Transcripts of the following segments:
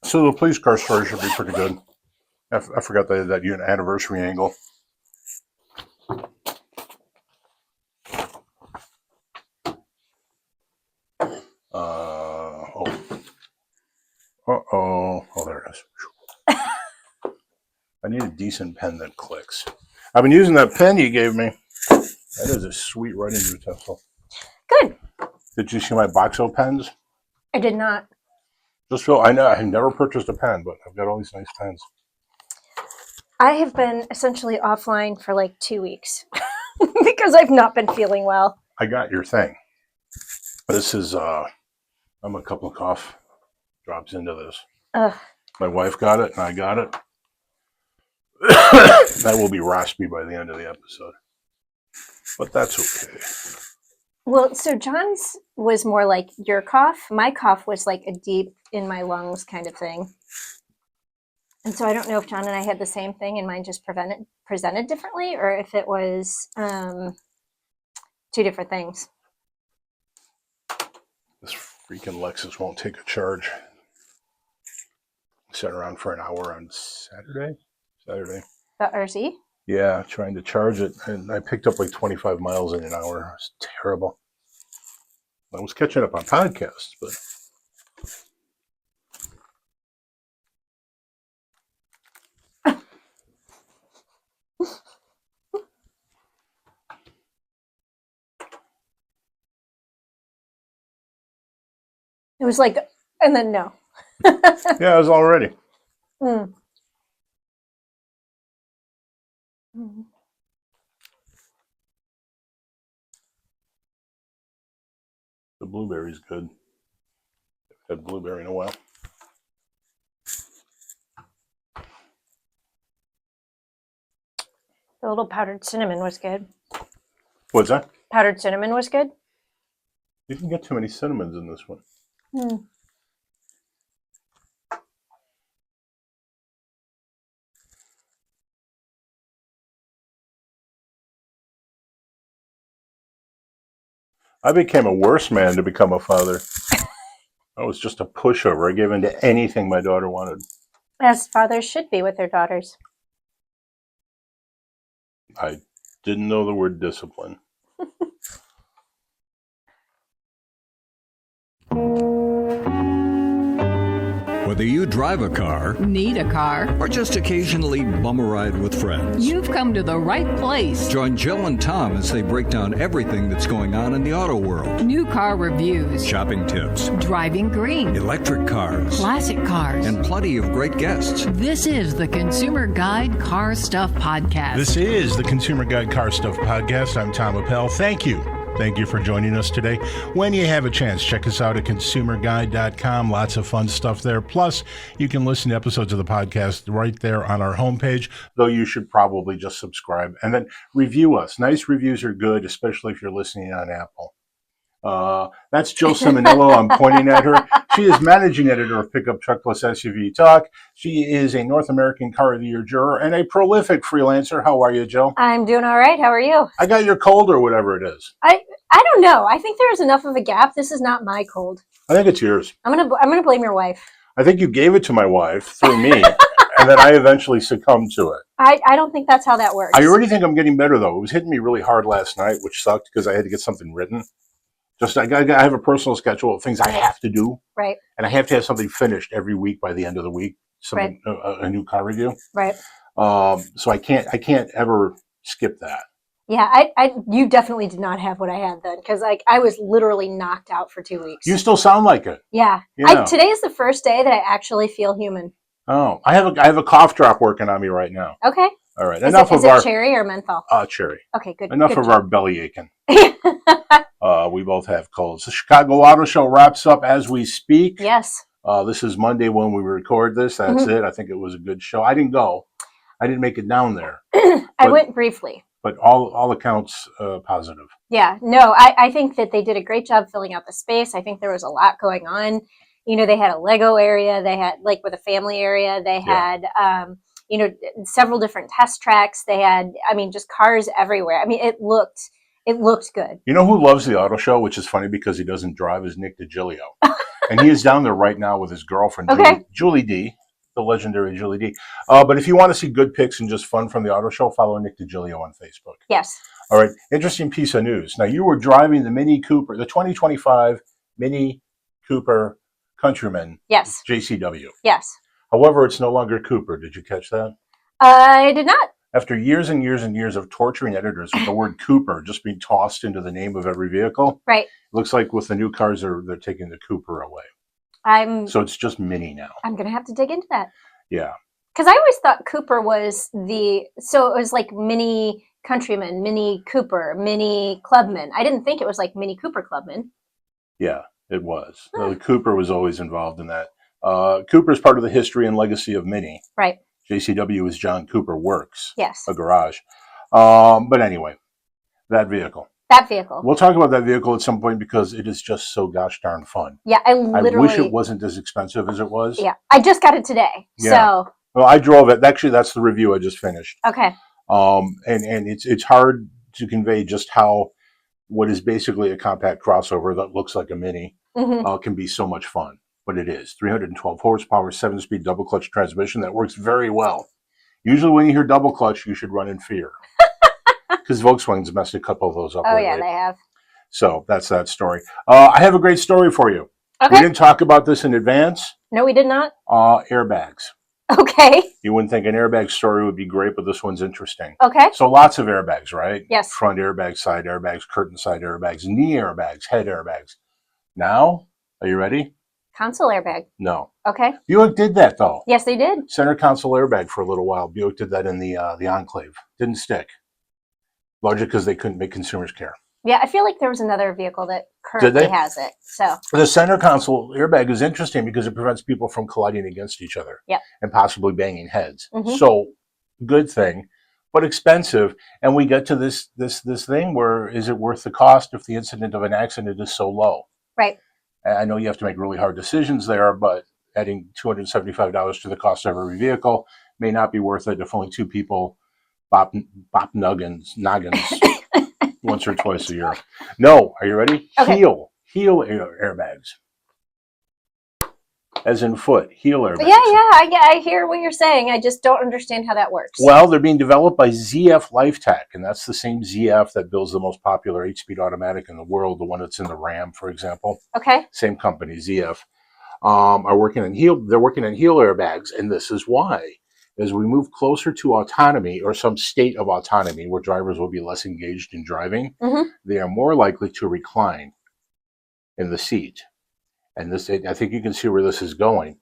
So the police car story should be pretty good. I forgot that anniversary angle. Oh, there it is. I need a decent pen that clicks. I've been using that pen you gave me. That is a sweet writing utensil. Good. Did you see my Boxo pens? I did not. I know I've never purchased a pen, but I've got all these nice pens. I have been essentially offline for like 2 weeks because I've not been feeling well. I got your thing. This is I'm a couple of cough drops into this. Ugh. My wife got it and I got it. That will be raspy by the end of the episode. But that's okay. Well, so John's was more like your cough. My cough was like a deep in my lungs kind of thing. And so I don't know if John and I had the same thing and mine just presented differently, or if it was two different things. This freaking Lexus won't take a charge. Sat around for an hour on Saturday. The RZ? Yeah, trying to charge it, and I picked up like 25 miles in an hour. It was terrible. I was catching up on podcasts, but it was like, and then no. yeah, I was all ready. Mm. Mm. The blueberry's good. I've had blueberry in a while. The little powdered cinnamon was good. What's that? Powdered cinnamon was good. You didn't get too many cinnamons in this one. Mm. I became a worse man to become a father. I was just a pushover. I gave in to anything my daughter wanted. As fathers should be with their daughters. I didn't know the word discipline. Whether you drive a car, need a car, or just occasionally bum a ride with friends, you've come to the right place. Join Jill and Tom as they break down everything that's going on in the auto world. New car reviews, Shopping tips, driving green, electric cars, classic cars, and plenty of great guests. This is the Consumer Guide Car Stuff Podcast. This is the Consumer Guide Car Stuff Podcast. I'm Tom Appel. Thank you. Thank you for joining us today. When you have a chance, check us out at consumerguide.com. Lots of fun stuff there. Plus, you can listen to episodes of the podcast right there on our homepage. Though you should probably just subscribe and then review us. Nice reviews are good, especially if you're listening on Apple. That's Jill Ciminillo. I'm pointing at her. She is managing editor of Pickup Truck Plus SUV Talk. She is a North American Car of the Year juror and a prolific freelancer. How are you, Jill? I'm doing all right. How are you? I got your cold or whatever it is. I don't know. I think there is enough of a gap. This is not my cold. I think it's yours. I'm gonna blame your wife. I think you gave it to my wife through me, and then I eventually succumbed to it. I don't think that's how that works. I already think I'm getting better, though. It was hitting me really hard last night, which sucked because I had to get something written. I have a personal schedule of things I have to do. Right. And I have to have something finished every week by the end of the week. Right. A new car review. Right. So I can't ever skip that. Yeah, you definitely did not have what I had then, because I was literally knocked out for 2 weeks. You still sound like it. Yeah. Today is the first day that I actually feel human. Oh, I have a cough drop working on me right now. Okay. All right. Is it cherry or menthol? Cherry. Okay, good. Enough good of job. our belly aching. We both have colds. The Chicago Auto Show wraps up as we speak. Yes. This is Monday when we record this. That's it. I think it was a good show. I didn't go. I didn't make it down there. I went briefly. But all accounts positive. Yeah. No, I think that they did a great job filling out the space. I think there was a lot going on. You know, they had a Lego area. They had, like, with a family area. They had, several different test tracks. They had, just cars everywhere. It looked good. You know who loves the auto show, which is funny because he doesn't drive, is Nick DiGilio. And he is down there right now with his girlfriend, Okay. Julie D, the legendary Julie D. But if you want to see good pics and just fun from the auto show, follow Nick DiGilio on Facebook. Yes. All right. Interesting piece of news. Now, you were driving the Mini Cooper, the 2025 Mini Cooper Countryman Yes. JCW. Yes. However, it's no longer Cooper. Did you catch that? I did not. After years and years and years of torturing editors with the word Cooper just being tossed into the name of every vehicle, Right. it looks like with the new cars, they're taking the Cooper away. So it's just Mini now. I'm going to have to dig into that. Yeah. Because I always thought Cooper was so it was like Mini Countryman, Mini Cooper, Mini Clubman. I didn't think it was like Mini Cooper Clubman. Yeah, it was. The Cooper was always involved in that. Cooper is part of the history and legacy of Mini. Right. JCW is John Cooper Works. Yes. A garage. But anyway, that vehicle. That vehicle. We'll talk about that vehicle at some point because it is just so gosh darn fun. Yeah, I wish it wasn't as expensive as it was. Yeah, I just got it today. Yeah. So. Well, I drove it. Actually, that's the review I just finished. Okay. And it's hard to convey just how what is basically a compact crossover that looks like a Mini can be so much fun. But it is 312 horsepower, 7-speed double clutch transmission that works very well. Usually, when you hear double clutch, you should run in fear because Volkswagen's messed a couple of those up. Oh lately. yeah, they have. So that's that story. I have a great story for you. Okay. We didn't talk about this in advance. No, we did not. Airbags. Okay. You wouldn't think an airbag story would be great, but this one's interesting. Okay. So lots of airbags, right? Yes. Front airbags, side airbags, curtain side airbags, knee airbags, head airbags. Now, are you ready? Console airbag. No. Okay. Buick did that though. Yes, they did. Center console airbag for a little while. Buick did that in the Enclave. Didn't stick. Largely because they couldn't make consumers care. Yeah, I feel like there was another vehicle that currently has it. So the center console airbag is interesting because it prevents people from colliding against each other. Yep. And possibly banging heads. So good thing, but expensive. And we get to this thing where is it worth the cost if the incident of an accident is so low? Right. I know you have to make really hard decisions there, but adding $275 to the cost of every vehicle may not be worth it if only two people bop noggins once or twice a year. No, are you ready? Okay. Heel airbags. As in foot, heel airbags. Yeah, I hear what you're saying. I just don't understand how that works. Well, they're being developed by ZF Lifetech, and that's the same ZF that builds the most popular 8-speed automatic in the world, the one that's in the Ram, for example. Okay. Same company, ZF, are working on heel. They're working on heel airbags, and this is why. As we move closer to autonomy or some state of autonomy where drivers will be less engaged in driving, they are more likely to recline in the seat. And this, I think you can see where this is going.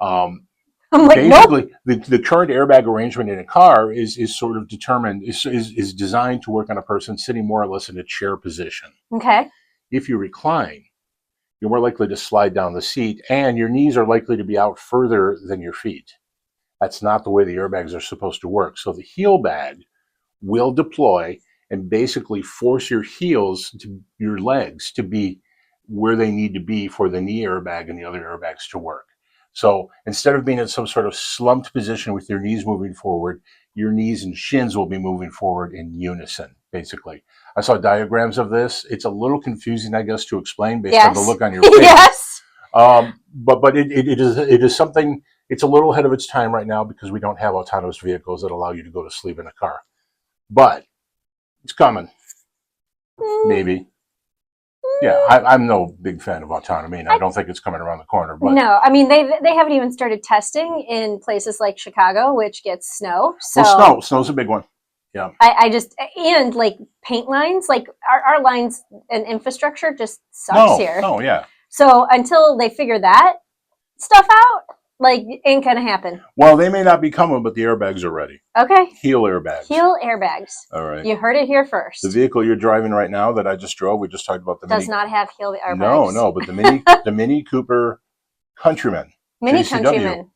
I'm like, basically, nope. the current airbag arrangement in a car is sort of determined, is designed to work on a person sitting more or less in a chair position. Okay. If you recline, you're more likely to slide down the seat, and your knees are likely to be out further than your feet. That's not the way the airbags are supposed to work. So the heel bag will deploy and basically force your heels to your legs to be where they need to be for the knee airbag and the other airbags to work. So instead of being in some sort of slumped position with your knees moving forward, your knees and shins will be moving forward in unison, basically. I saw diagrams of this. It's a little confusing, I guess, to explain based on the look on your face. Yes. But it is something. It's a little ahead of its time right now because we don't have autonomous vehicles that allow you to go to sleep in a car. But it's coming. Maybe. Yeah, I'm no big fan of autonomy, and I don't think it's coming around the corner. But no, I mean they haven't even started testing in places like Chicago, which gets snow. So well, snow's a big one. Yeah. I just and like paint lines, like our lines and infrastructure just sucks here. Oh yeah. So until they figure that stuff out, like ain't gonna happen. Well, they may not be coming, but the airbags are ready. Okay. Heel airbags. Heel airbags. All right. You heard it here first. The vehicle you're driving right now that I just drove, we just talked about the does Mini. not have heel airbags. No, but the Mini Cooper Countryman. Mini JCW, Countryman.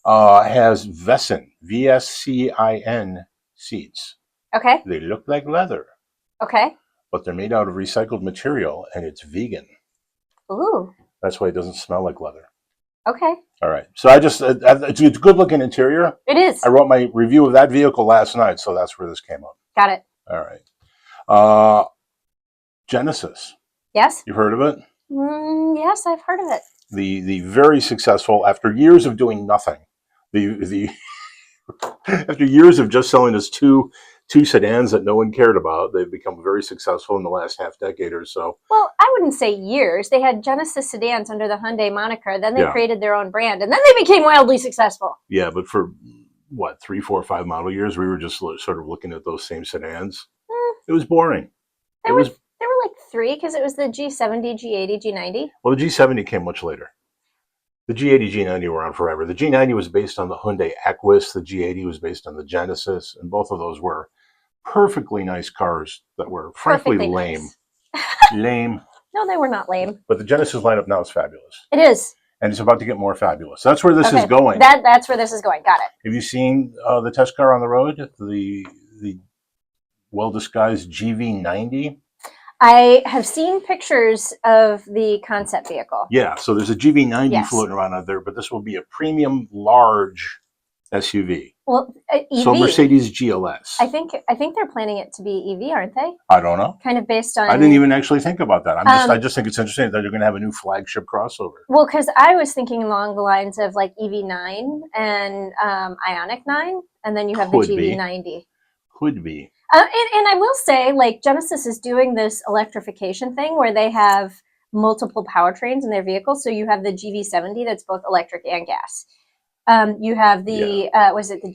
Has Vescin, VSCIN seats. Okay. They look like leather, Okay. but they're made out of recycled material and it's vegan. Ooh. That's why it doesn't smell like leather. Okay. All right. So I just, it's a good looking interior. It is. I wrote my review of that vehicle last night, so that's where this came up. Got it. All right. Genesis. Yes. You've heard of it? Yes, I've heard of it. the very successful, after years of doing nothing, the after years of just selling us two sedans that no one cared about, they've become very successful in the last half decade or so. Well, I wouldn't say years. They had Genesis sedans under the Hyundai moniker. Then they Yeah. created their own brand, and then they became wildly successful. Yeah, but for what, 3, 4, 5 model years, we were just sort of looking at those same sedans. It was boring. There were like 3 because it was the G70, G80, G90. Well, the G70 came much later. The G80, G90 were around forever. The G90 was based on the Hyundai Equus. The G80 was based on the Genesis, and both of those were perfectly nice cars that were frankly Perfectly lame. nice. Lame. No, they were not lame. But the Genesis lineup now is fabulous. It is. And it's about to get more fabulous. That's where this Okay, is going. That's where this is going. Got it. Have you seen the test car on the road? The well-disguised GV90? I have seen pictures of the concept vehicle. Yeah, so there's a GV90 Yes. floating around out there, but this will be a premium large SUV. Well, EV. So Mercedes GLS. I think they're planning it to be EV, aren't they? I don't know. Kind of based on. I didn't even actually think about that. I just think it's interesting that they're going to have a new flagship crossover. Well, because I was thinking along the lines of like EV9 and Ioniq 9, and then you have Could the be. GV90. Could be. And I will say, like, Genesis is doing this electrification thing where they have multiple powertrains in their vehicles. So you have the GV70 that's both electric and gas. You have the was it the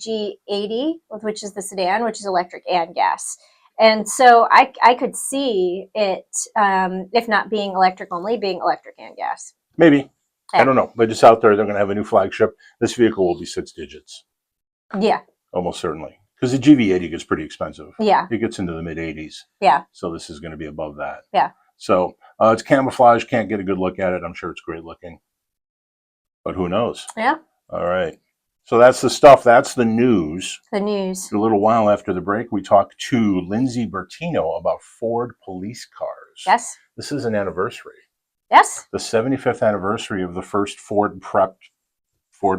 G80, which is the sedan, which is electric and gas. And so I could see it, if not being electric only, being electric and gas. Maybe. Yeah. I don't know. But just out there, they're going to have a new flagship. This vehicle will be 6 digits. Yeah, Almost certainly. Because the GV80 gets pretty expensive. yeah, It gets into the mid-80s. yeah. So this is going to be above that. Yeah. So it's camouflage. Can't get a good look at it. I'm sure it's great looking. But who knows? Yeah. All right. So that's the stuff. That's the news. The news. A little while after the break, we talked to Lindsey Bertino about Ford police cars. Yes. This is an anniversary. Yes. The 75th anniversary of the first Ford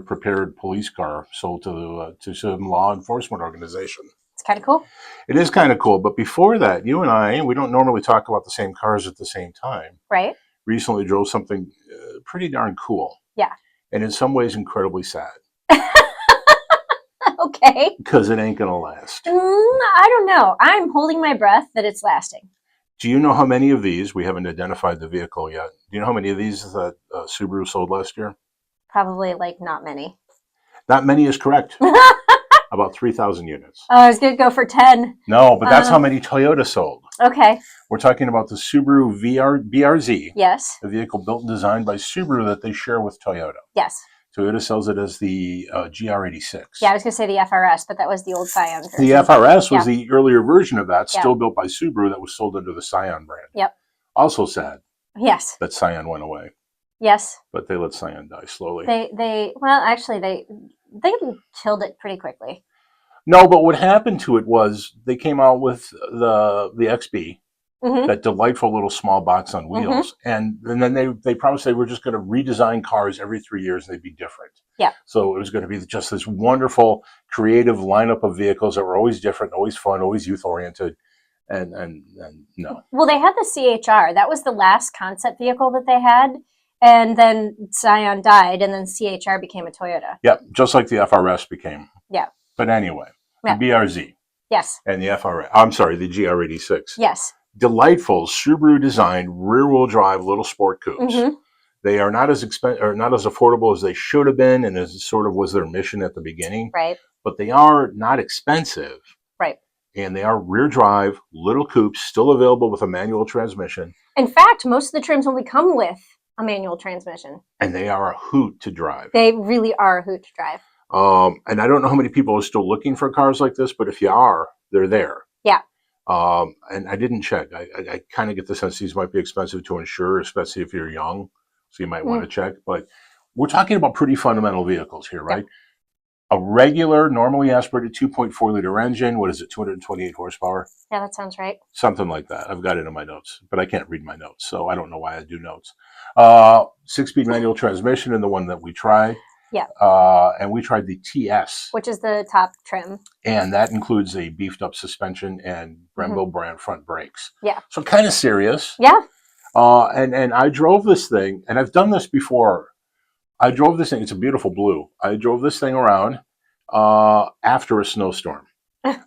prepared police car sold to some law enforcement organization. It's kind of cool. It is kind of cool. But before that, you and I, we don't normally talk about the same cars at the same time. Right? Recently drove something pretty darn cool. Yeah. And in some ways incredibly sad. Okay. Because it ain't going to last. I don't know. I'm holding my breath that it's lasting. Do you know how many of these, we haven't identified the vehicle yet, do you know how many of these that Subaru sold last year? Probably like not many. Not many is correct. About 3,000 units. I was going to go for 10. No, but that's how many Toyota sold. Okay. We're talking about the Subaru BRZ, Yes. a vehicle built and designed by Subaru that they share with Toyota. Yes. Toyota sells it as the GR86. Yeah, I was going to say the FRS, but that was the old Scion version. The FRS was Yeah. the earlier version of that, Yeah. still built by Subaru, that was sold under the Scion brand. Yep. Also sad Yes. that Scion went away, Yes. but they let Scion die slowly. They well, actually, they killed it pretty quickly. No, but what happened to it was they came out with the XB, Mm-hmm. that delightful little small box on wheels, and then they promised they were just going to redesign cars every 3 years and they'd be different. Yeah. So it was going to be just this wonderful, creative lineup of vehicles that were always different, always fun, always youth oriented, and no. Well, they had the CHR. That was the last concept vehicle that they had, and then Scion died, and then CHR became a Toyota. Yep, just like the FRS became. Yeah. But anyway, Yeah. the BRZ Yes. and the FRS. I'm sorry, the GR86. Yes. Delightful Subaru designed rear-wheel drive little sport coupes. Mm-hmm. They are not as not as affordable as they should have been, and as sort of was their mission at the beginning. Right. But they are not expensive. Right. And they are rear drive, little coupes, still available with a manual transmission. In fact, most of the trims only come with a manual transmission. And they are a hoot to drive. They really are a hoot to drive. And I don't know how many people are still looking for cars like this, but if you are, they're there. Yeah. And I didn't check. I kind of get the sense these might be expensive to insure, especially if you're young. So you might want to check. But we're talking about pretty fundamental vehicles here, right? Yeah. A regular, normally aspirated 2.4 liter engine. What is it? 228 horsepower? Yeah, that sounds right. Something like that. I've got it in my notes, but I can't read my notes, so I don't know why I do notes. 6-speed manual transmission in the one that we tried. Yeah. And we tried the TS. Which is the top trim. And that includes a beefed up suspension and Brembo brand front brakes. Yeah. So kind of serious. Yeah. And I drove this thing, and I've done this before. I drove this thing. It's a beautiful blue. I drove this thing around after a snowstorm.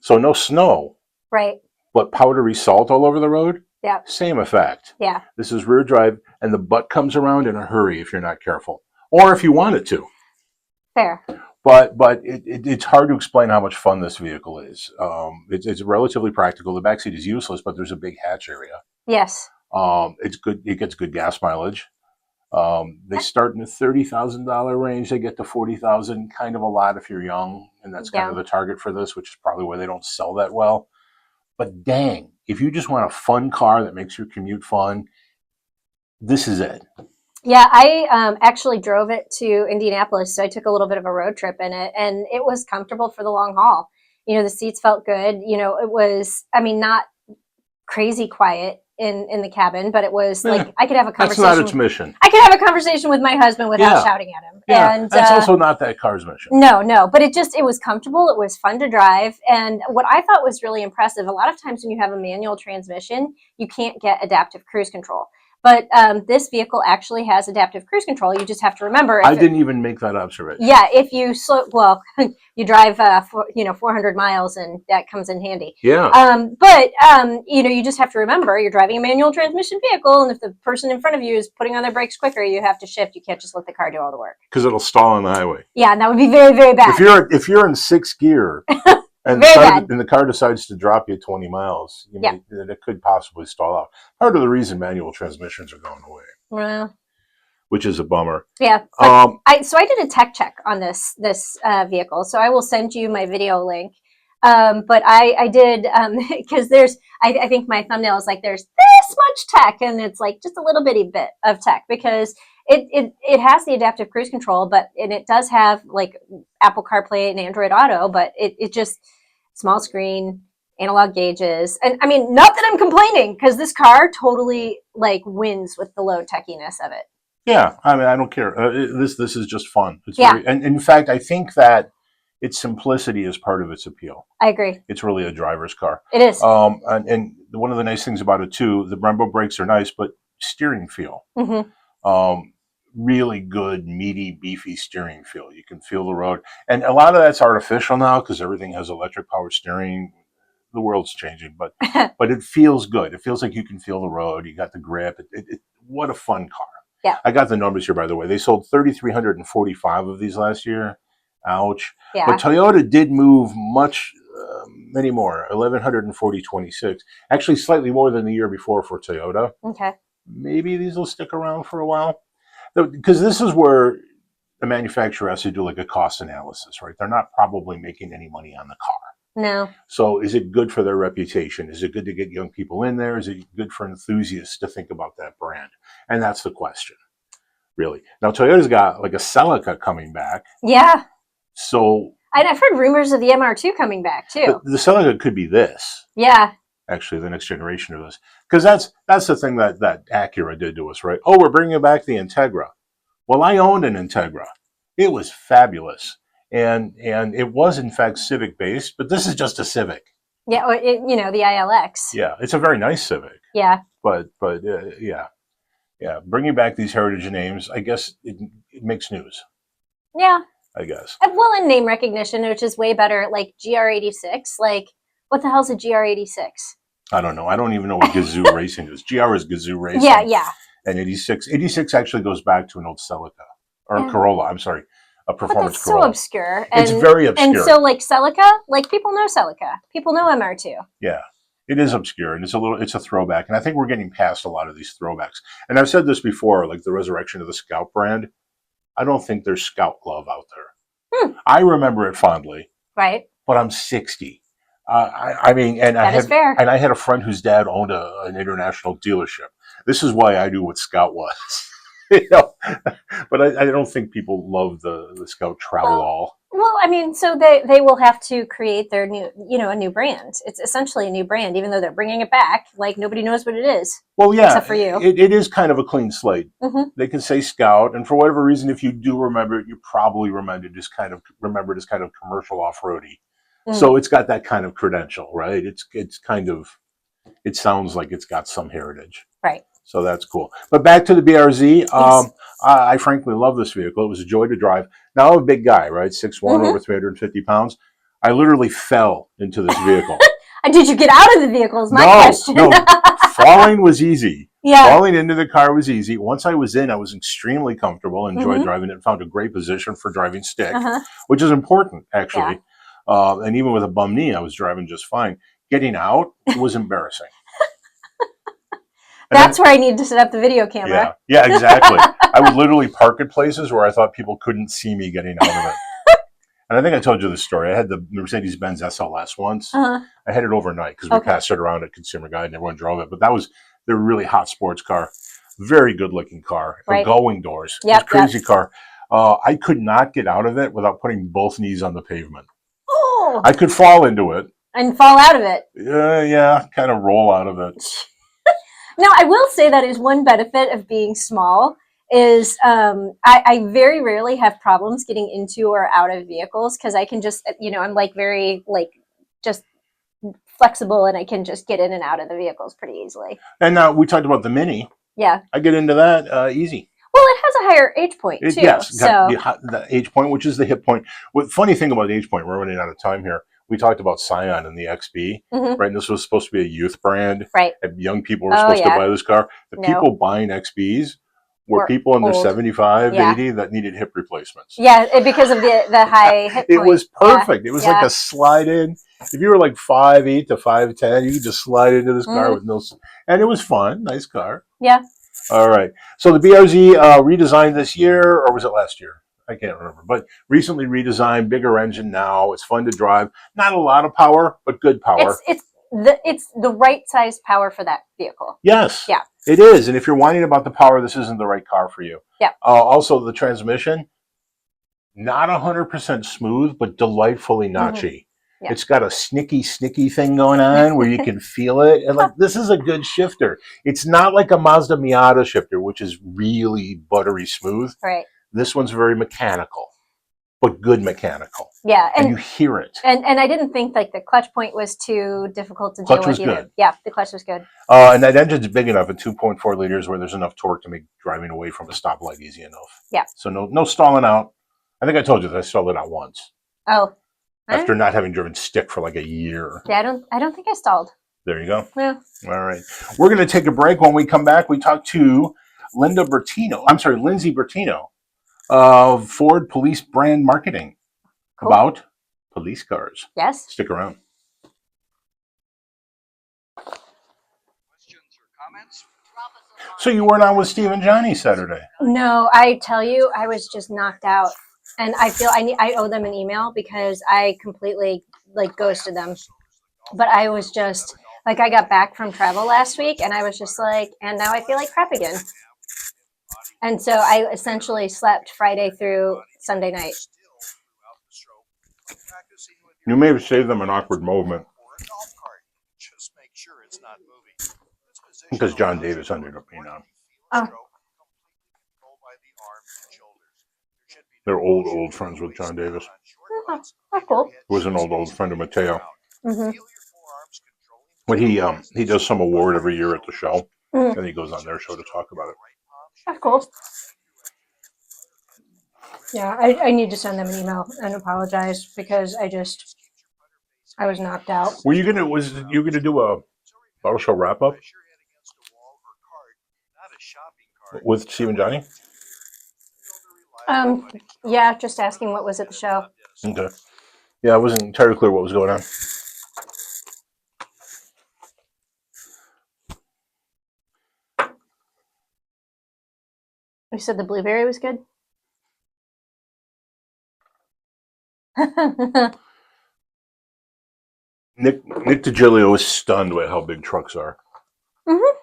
So no snow, Right. but powdery salt all over the road. Yeah. Same effect. Yeah. This is rear drive, and the butt comes around in a hurry if you're not careful, or if you want it to. Fair. But it's hard to explain how much fun this vehicle is. It's relatively practical. The backseat is useless, but there's a big hatch area. Yes. It's good. It gets good gas mileage. They start in the $30,000 range. They get to 40,000, kind of a lot if you're young, and that's kind of the target for this, which is probably why they don't sell that well. But dang, if you just want a fun car that makes your commute fun, this is it. Yeah, I actually drove it to Indianapolis, so I took a little bit of a road trip in it, and it was comfortable for the long haul. You know, the seats felt good. You know, it was, I mean, not crazy quiet in the cabin, but it was like I could have a conversation. That's not its mission. I could have a conversation with my husband without shouting at him. Yeah, and that's also not that car's mission. No, but it was comfortable. It was fun to drive. And what I thought was really impressive, a lot of times when you have a manual transmission, you can't get adaptive cruise control. But this vehicle actually has adaptive cruise control. You just have to remember. I didn't even make that observation. Yeah, if you you drive 400 miles, and that comes in handy. Yeah. But you just have to remember you're driving a manual transmission vehicle, and if the person in front of you is putting on their brakes quicker, you have to shift. You can't just let the car do all the work. Because it'll stall on the highway. Yeah, and that would be very, very bad. If you're in sixth gear. And the car decides to drop you 20 miles, then it could possibly stall out. Part of the reason manual transmissions are going away, well, which is a bummer. Yeah. I did a tech check on this vehicle, so I will send you my video link. But I did because I think my thumbnail is like there's this much tech, and it's like just a little bitty bit of tech because it has the adaptive cruise control, and it does have like Apple CarPlay and Android Auto, but it just small screen, analog gauges, and I mean, not that I'm complaining because this car totally like wins with the low techiness of it. Yeah, I mean, I don't care. This is just fun. It's and in fact, I think that its simplicity is part of its appeal. I agree. It's really a driver's car. It is. And one of the nice things about it too, the Brembo brakes are nice, but steering feel. Mm-hmm. Really good, meaty, beefy steering feel. You can feel the road. And a lot of that's artificial now because everything has electric power steering. The world's changing, but it feels good. It feels like you can feel the road. You got the grip. What a fun car. Yeah. I got the numbers here, by the way. They sold 3,345 of these last year. Ouch. Yeah. But Toyota did move many more, 1,140, 26. Actually, slightly more than the year before for Toyota. Okay. Maybe these will stick around for a while. Because this is where the manufacturer has to do like a cost analysis, right? They're not probably making any money on the car. No. So is it good for their reputation? Is it good to get young people in there? Is it good for enthusiasts to think about that brand? And that's the question, really. Now, Toyota's got like a Celica coming back. Yeah. So. And I've heard rumors of the MR2 coming back, too. The Celica could be this. Yeah. Actually, the next generation of this. Because that's the thing that Acura did to us, right? Oh, we're bringing back the Integra. Well, I owned an Integra. It was fabulous. And it was, in fact, Civic-based, but this is just a Civic. Yeah, the ILX. Yeah, it's a very nice Civic. Yeah. But yeah. Bringing back these heritage names, I guess it makes news. Yeah. I guess. Well, in name recognition, which is way better, like GR86. Like, what the hell's a GR86? I don't know. I don't even know what Gazoo Racing is. GR is Gazoo Racing. Yeah. And 86 actually goes back to an old Celica. Or Corolla, I'm sorry. A performance that's Corolla. So obscure. It's very obscure. And so, like, Celica, like, people know Celica. People know MR2. Yeah. It is obscure, and it's a throwback. And I think we're getting past a lot of these throwbacks. And I've said this before, like the resurrection of the Scout brand. I don't think there's Scout love out there. I remember it fondly. Right. But I'm 60. I mean, and that is fair. And I had a friend whose dad owned an international dealership. This is why I knew what Scout was. But I don't think people love the Scout travel all. Well, I mean, so they will have to create their new, a new brand. It's essentially a new brand, even though they're bringing it back. Like, nobody knows what it is. Well, yeah. Except for you. It is kind of a clean slate. Mm-hmm. They can say Scout, and for whatever reason, if you do remember it, you probably remembered as kind of commercial off-roady. Mm-hmm. So it's got that kind of credential, right? It's kind of, it sounds like it's got some heritage. Right. So that's cool. But back to the BRZ. I frankly love this vehicle. It was a joy to drive. Now, I'm a big guy, right? 6'1", over 350 pounds. I literally fell into this vehicle. Did you get out of the vehicle is my question. No. Falling was easy. Yeah. Falling into the car was easy. Once I was in, I was extremely comfortable, enjoyed driving it, found a great position for driving stick, which is important, actually. Yeah. And even with a bum knee, I was driving just fine. Getting out was embarrassing. That's where I need to set up the video camera. Yeah, exactly. I would literally park at places where I thought people couldn't see me getting out of it. And I think I told you this story. I had the Mercedes-Benz SLS once. I had it overnight because we passed it around at Consumer Guide and everyone drove it. But that was the really hot sports car. Very good-looking car. Right. Going doors. Yep, crazy car. I could not get out of it without putting both knees on the pavement. Oh! I could fall into it. And fall out of it. Yeah, kind of roll out of it. Now, I will say that is one benefit of being small is I very rarely have problems getting into or out of vehicles because I can just, I'm like very just flexible and I can just get in and out of the vehicles pretty easily. And we talked about the Mini. Yeah. I get into that easy. Well, it has a higher age point too. Yes, the age point, which is the hip point. Funny thing about age point, we're running out of time here. We talked about Scion and the XB, right? And this was supposed to be a youth brand. Right. And young people were supposed to buy this car. The people buying XBs were people in their 75, 80 that needed hip replacements. Yeah, because of the high hip point. It was perfect. Yeah. It was like a slide in. If you were like 5'8" to 5'10", you could just slide into this car with no... And it was fun. Nice car. Yeah. All right. So the BRZ redesigned this year, or was it last year? I can't remember, but recently redesigned, bigger engine now. It's fun to drive. Not a lot of power, but good power. It's the right size power for that vehicle. Yes. Yeah. It is. And if you're whining about the power, this isn't the right car for you. Yeah. Also, the transmission, not 100% smooth, but delightfully notchy. Yeah. It's got a snicky thing going on where you can feel it. And this is a good shifter. It's not like a Mazda Miata shifter, which is really buttery smooth. Right. This one's very mechanical, but good mechanical. Yeah. And you hear it. And I didn't think the clutch point was too difficult to deal with either. Good. Yeah, the clutch was good. And that engine's big enough at 2.4 liters where there's enough torque to make driving away from a stoplight easy enough. Yeah. So no stalling out. I think I told you that I stalled it out once. Oh. After not having driven stick for a year. Yeah, I don't think I stalled. There you go. Yeah. All right. We're going to take a break. When we come back, we talk to Lindsey Bertino of Ford Police Brand Marketing about police cars. Yes. Stick around. Questions or comments? So you weren't on with Steve and Johnny Saturday? No, I tell you, I was just knocked out. And I feel I owe them an email because I completely ghosted them. But I was just I got back from travel last week and I was just and now I feel like crap again. And so I essentially slept Friday through Sunday night. You may have saved them an awkward moment. Because John Davis ended up being on. Oh. They're old friends with John Davis. Oh, that's cool. Who was an old friend of Mateo. Mm-hmm. But he does some award every year at the show, and he goes on their show to talk about it. That's cool. Yeah, I need to send them an email and apologize because I was knocked out. Was you gonna do a auto show wrap up with Steve and Johnny? Yeah, just asking what was at the show. Okay. Yeah, I wasn't entirely clear what was going on. You said the blueberry was good? Nick DiGilio is stunned by how big trucks are. Mm-hmm.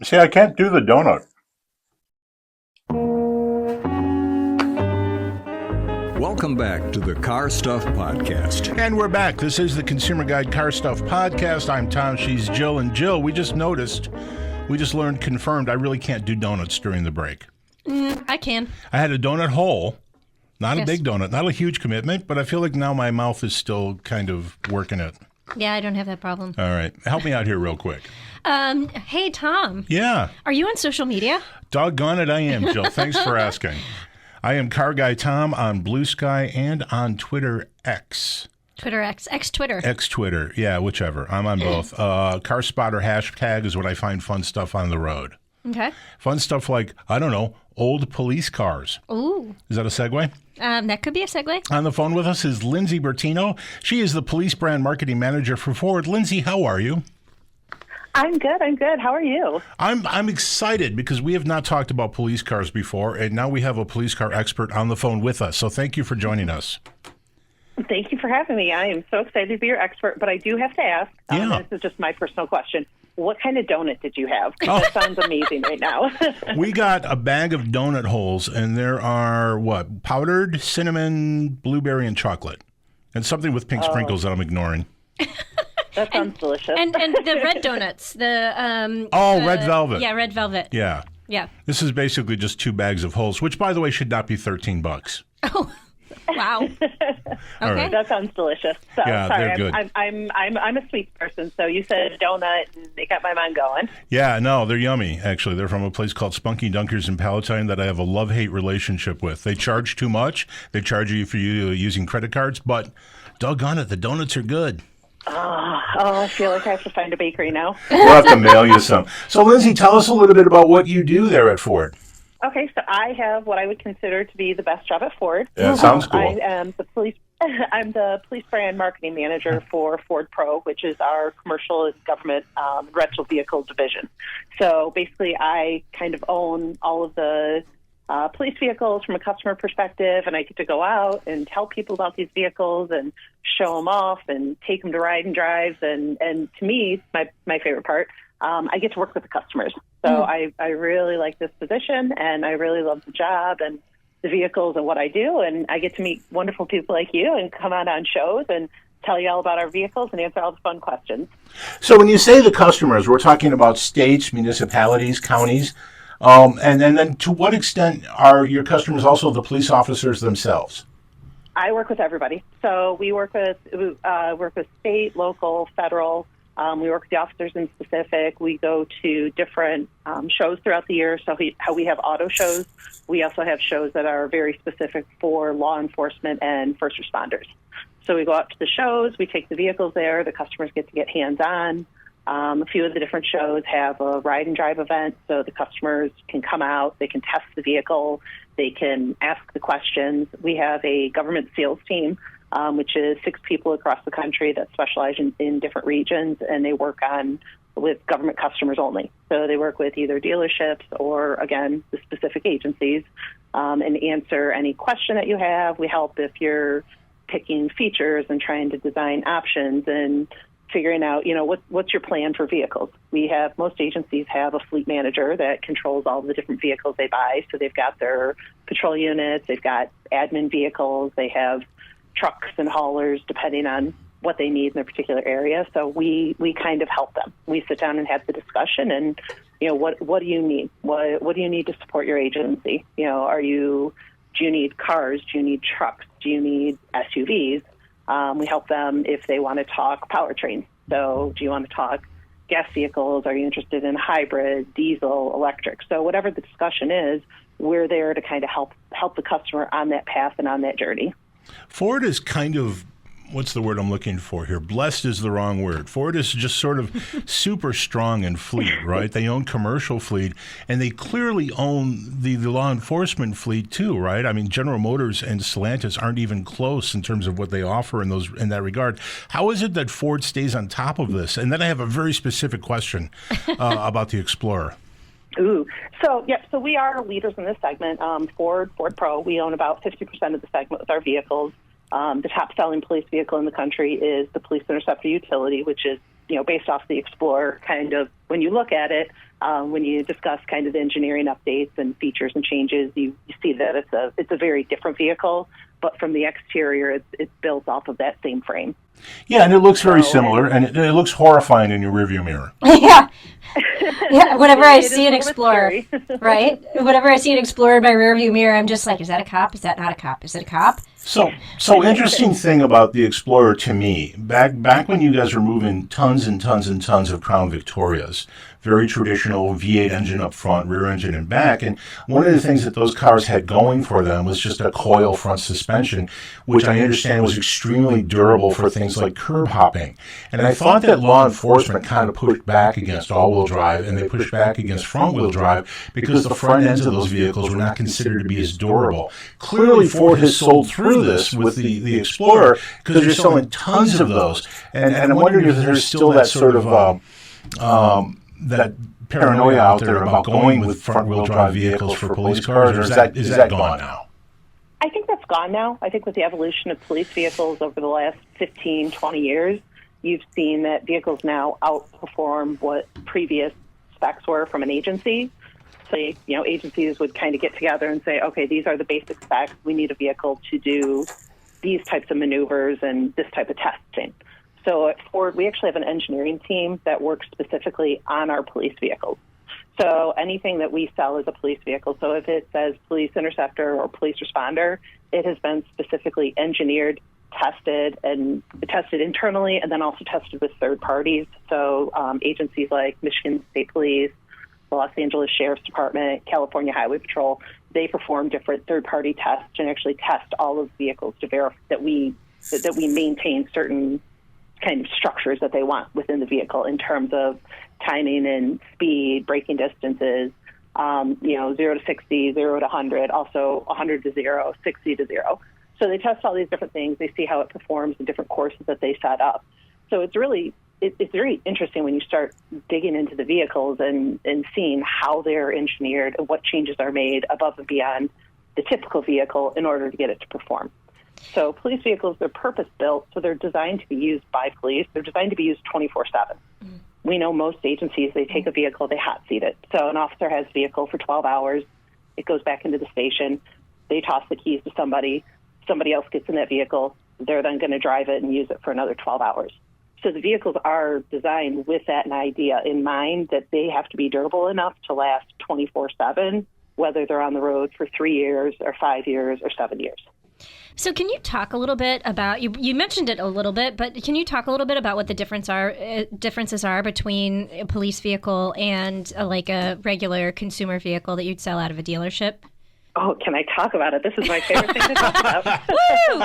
See, I can't do the donut. Welcome back to the Car Stuff Podcast. And we're back. This is the Consumer Guide Car Stuff Podcast. I'm Tom, she's Jill. And Jill, we just noticed we just learned, confirmed, I really can't do donuts during the break. I can. I had a donut hole, not a Yes. big donut, not a huge commitment, but I feel like now my mouth is still kind of working it. Yeah, I don't have that problem. All right. Help me out here real quick. Hey, Tom. Yeah. Are you on social media? Doggone it, I am, Jill. Thanks for asking. I am Car Guy Tom on Blue Sky and on Twitter X. Twitter X. X-Twitter. X Twitter. Yeah, whichever. I'm on both. Car Spotter hashtag is when I find fun stuff on the road. Okay. Fun stuff like, I don't know, old police cars. Ooh. Is that a segue? That could be a segue. On the phone with us is Lindsey Bertino. She is the police brand marketing manager for Ford. Lindsey, how are you? I'm good. How are you? I'm excited because we have not talked about police cars before, and now we have a police car expert on the phone with us. So thank you for joining us. Thank you for having me. I am so excited to be your expert, but I do have to ask, Yeah. this is just my personal question, what kind of donut did you have? 'Cause Oh. that sounds amazing right now. We got a bag of donut holes, and there are, powdered cinnamon, blueberry, and chocolate. And something with pink sprinkles that I'm ignoring. That sounds delicious. And the red donuts. The Red velvet. Yeah, red velvet. Yeah. Yeah. This is basically just 2 bags of holes, which, by the way, should not be $13. Oh, wow. All right. That sounds delicious. So Yeah, sorry, they're good. I'm a sweet person, so you said donut, and it got my mind going. Yeah, no, they're yummy, actually. They're from a place called Spunky Dunkers in Palatine that I have a love-hate relationship with. They charge too much. They charge you for using credit cards, but doggone it, the donuts are good. I feel like I have to find a bakery now. We'll have to mail you some. So, Lindsey, tell us a little bit about what you do there at Ford. Okay, so I have what I would consider to be the best job at Ford. Yeah, sounds cool. I am the police. I'm the police brand marketing manager for Ford Pro, which is our commercial and government rental vehicle division. So basically, I kind of own all of the police vehicles from a customer perspective, and I get to go out and tell people about these vehicles and show them off and take them to ride and drives. And to me, my favorite part, I get to work with the customers. So I really like this position, and I really love the job and the vehicles and what I do. And I get to meet wonderful people like you and come out on shows and tell you all about our vehicles and answer all the fun questions. So when you say the customers, we're talking about states, municipalities, counties, and then to what extent are your customers also the police officers themselves? I work with everybody. So we work with state, local, federal. We work with the officers in specific. We go to different shows throughout the year. So how we have auto shows, we also have shows that are very specific for law enforcement and first responders. So we go out to the shows, we take the vehicles there, the customers get to get hands-on. A few of the different shows have a ride and drive event, so the customers can come out, they can test the vehicle, they can ask the questions. We have a government sales team, which is 6 people across the country that specialize in different regions, and they work with government customers only. So they work with either dealerships or, again, the specific agencies, and answer any question that you have. We help if you're picking features and trying to design options and figuring out, what's your plan for vehicles. Most agencies have a fleet manager that controls all the different vehicles they buy. So they've got their patrol units, they've got admin vehicles, they have trucks and haulers depending on what they need in their particular area. So we kind of help them. We sit down and have the discussion and, what do you need? What do you need to support your agency? Do you need cars? Do you need trucks? Do you need SUVs? We help them if they want to talk powertrain. So do you want to talk gas vehicles? Are you interested in hybrid, diesel, electric? So whatever the discussion is, we're there to kind of help the customer on that path and on that journey. Ford is kind of, what's the word I'm looking for here? Blessed is the wrong word. Ford is just sort of super strong in fleet, right? They own commercial fleet, and they clearly own the law enforcement fleet too, right? I mean, General Motors and Stellantis aren't even close in terms of what they offer in that regard. How is it that Ford stays on top of this? And then I have a very specific question about the Explorer. Ooh. So we are leaders in this segment. Ford Pro, we own about 50% of the segment with our vehicles. The top selling police vehicle in the country is the Police Interceptor Utility, which is based off the Explorer, kind of when you look at it, when you discuss kind of the engineering updates and features and changes, you see that it's a very different vehicle, but from the exterior, it's built off of that same frame. Yeah, and it looks very similar, and it looks horrifying in your rearview mirror. Yeah. Yeah, whenever I It is see an a little bit Explorer, scary. right? Whenever I see an Explorer in my rearview mirror, I'm just like, is that a cop? Is that not a cop? Is it a cop? So interesting thing about the Explorer to me, back when you guys were moving tons and tons and tons of Crown Victorias, very traditional V8 engine up front, rear engine in back, and one of the things that those cars had going for them was just a coil front suspension, which I understand was extremely durable for things like curb hopping. And I thought that law enforcement kind of pushed back against all-wheel drive, and they pushed back against front-wheel drive because the front ends of those vehicles were not considered to be as durable. Clearly, Ford has sold through this with the Explorer because they're selling tons of those. And I'm wondering if there's still that sort of that paranoia out there about going with front-wheel drive vehicles for police cars, or is that gone now? I think that's gone now. I think with the evolution of police vehicles over the last 15, 20 years, you've seen that vehicles now outperform what previous specs were from an agency. So, agencies would kind of get together and say, okay, these are the basic specs. We need a vehicle to do these types of maneuvers and this type of testing. So at Ford, we actually have an engineering team that works specifically on our police vehicles. So anything that we sell is a police vehicle. So if it says police interceptor or police responder, it has been specifically engineered, tested internally, and then also tested with third parties. So agencies like Michigan State Police, the Los Angeles Sheriff's Department, California Highway Patrol, they perform different third-party tests and actually test all of the vehicles to verify that we maintain certain kind of structures that they want within the vehicle in terms of timing and speed, braking distances, 0 to 60, 0 to 100, also 100 to 0, 60 to 0. So they test all these different things. They see how it performs in different courses that they set up. So it's very interesting when you start digging into the vehicles and seeing how they're engineered and what changes are made above and beyond the typical vehicle in order to get it to perform. So police vehicles, they're purpose-built, so they're designed to be used by police. They're designed to be used 24/7. We know most agencies, they take a vehicle, they hot seat it. So an officer has a vehicle for 12 hours. It goes back into the station. They toss the keys to somebody. Somebody else gets in that vehicle. They're then going to drive it and use it for another 12 hours. So the vehicles are designed with that idea in mind, that they have to be durable enough to last 24/7, whether they're on the road for 3 years or 5 years or 7 years. So can you talk a little bit about, you mentioned it a little bit, but can you talk a little bit about what the differences are between a police vehicle and like a regular consumer vehicle that you'd sell out of a dealership? Oh, can I talk about it? This is my favorite thing to talk about. Woo!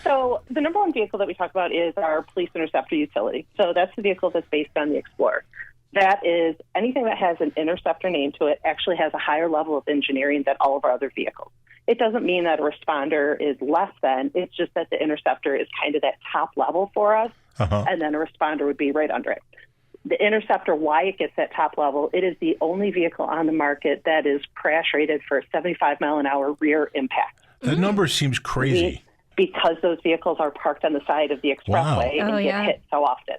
So the number one vehicle that we talk about is our police interceptor utility. So that's the vehicle that's based on the Explorer. That is, anything that has an interceptor name to it actually has a higher level of engineering than all of our other vehicles. It doesn't mean that a responder is less than. It's just that the interceptor is kind of that top level for us, and then a responder would be right under it. The interceptor, why it gets that top level, it is the only vehicle on the market that is crash rated for 75 mile an hour rear impact. That number seems crazy. Because those vehicles are parked on the side of the expressway and get hit so often.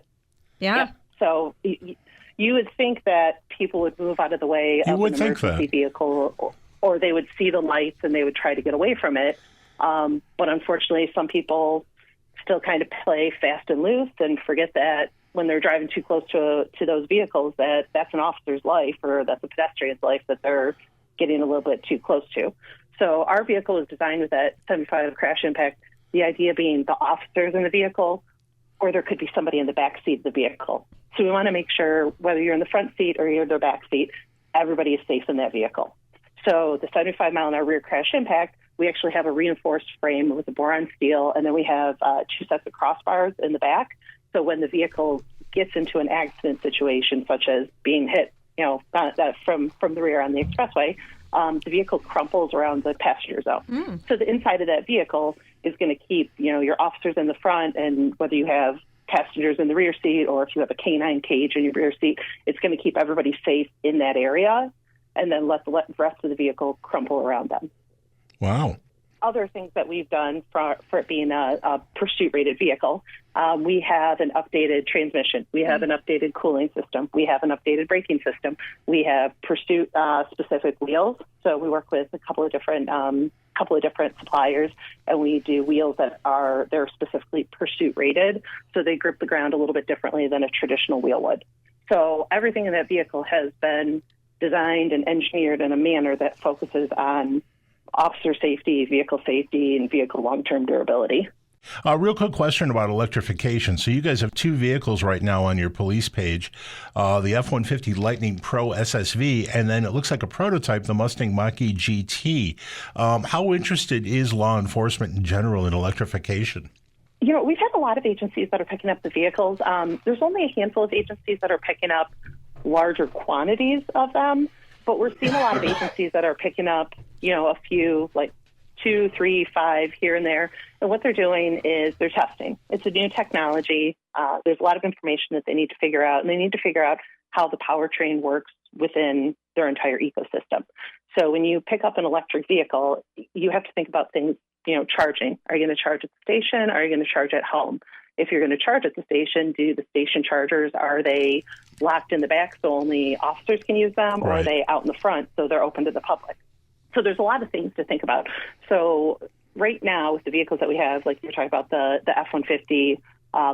Yeah. So you would think that people would move out of the way of an emergency vehicle, or they would see the lights and they would try to get away from it. But unfortunately, some people still kind of play fast and loose and forget that when they're driving too close to those vehicles, that's an officer's life or that's a pedestrian's life that they're getting a little bit too close to. So our vehicle is designed with that 75 crash impact, the idea being the officers in the vehicle, or there could be somebody in the back seat of the vehicle. So we want to make sure whether you're in the front seat or you're in the back seat, everybody is safe in that vehicle. So the 75 mile an hour rear crash impact, we actually have a reinforced frame with a boron steel, and then we have 2 sets of crossbars in the back. So when the vehicle gets into an accident situation, such as being hit, from the rear on the expressway, the vehicle crumples around the passenger zone. So the inside of that vehicle is going to keep, your officers in the front, and whether you have passengers in the rear seat or if you have a canine cage in your rear seat, it's going to keep everybody safe in that area and then let the rest of the vehicle crumple around them. Wow. other things that we've done for it being a pursuit-rated vehicle, we have an updated transmission. We have an updated cooling system. We have an updated braking system. We have pursuit-specific wheels. So we work with a couple of different suppliers, and we do wheels they're specifically pursuit-rated, so they grip the ground a little bit differently than a traditional wheel would. So everything in that vehicle has been designed and engineered in a manner that focuses on officer safety, and vehicle long-term durability. A real quick question about electrification. So you guys have two vehicles right now on your police page, the F-150 Lightning Pro SSV, and then it looks like a prototype, the Mustang Mach-E GT. How interested is law enforcement in general in electrification? We've had a lot of agencies that are picking up the vehicles. There's only a handful of agencies that are picking up larger quantities of them, but we're seeing a lot of agencies that are picking up, a few, like 2, 3, 5 here and there. And what they're doing is they're testing. It's a new technology. There's a lot of information that they need to figure out, and they need to figure out how the powertrain works within their entire ecosystem. So when you pick up an electric vehicle, you have to think about things, charging. Are you going to charge at the station? Are you going to charge at home? If you're going to charge at the station, do the station chargers, are they locked in the back so only officers can use them, or are they out in the front so they're open to the public? So there's a lot of things to think about. So right now with the vehicles that we have, like you're talking about the F-150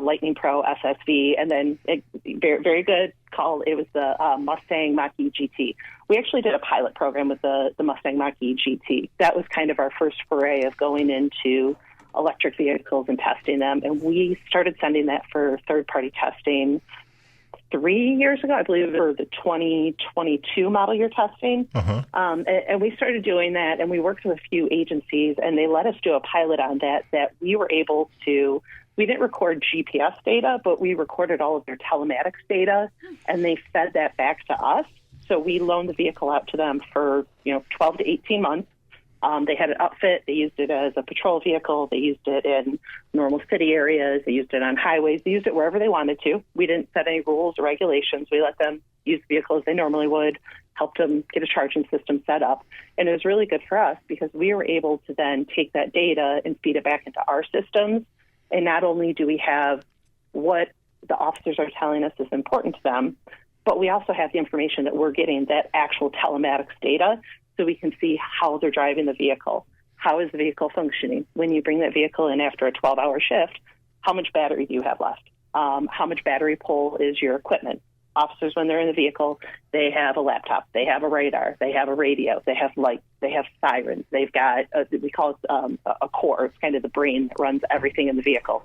Lightning Pro SSV, and then very, very good call, it was the Mustang Mach-E GT. We actually did a pilot program with the Mustang Mach-E GT. That was kind of our first foray of going into electric vehicles and testing them. And we started sending that for third-party testing 3 years ago, I believe, for the 2022 model year testing. And we started doing that, and we worked with a few agencies, and they let us do a pilot on that we were able to. We didn't record GPS data, but we recorded all of their telematics data, and they fed that back to us. So we loaned the vehicle out to them for 12 to 18 months. They had an upfit. They used it as a patrol vehicle. They used it in normal city areas. They used it on highways. They used it wherever they wanted to. We didn't set any rules or regulations. We let them use the vehicle as they normally would, helped them get a charging system set up. And it was really good for us because we were able to then take that data and feed it back into our systems. And not only do we have what the officers are telling us is important to them, but we also have the information that we're getting, that actual telematics data, so we can see how they're driving the vehicle. How is the vehicle functioning? When you bring that vehicle in after a 12-hour shift, how much battery do you have left? How much battery pull is your equipment? Officers, when they're in the vehicle, they have a laptop, they have a radar, they have a radio, they have lights, they have sirens, they've got, we call it a core. It's kind of the brain that runs everything in the vehicle.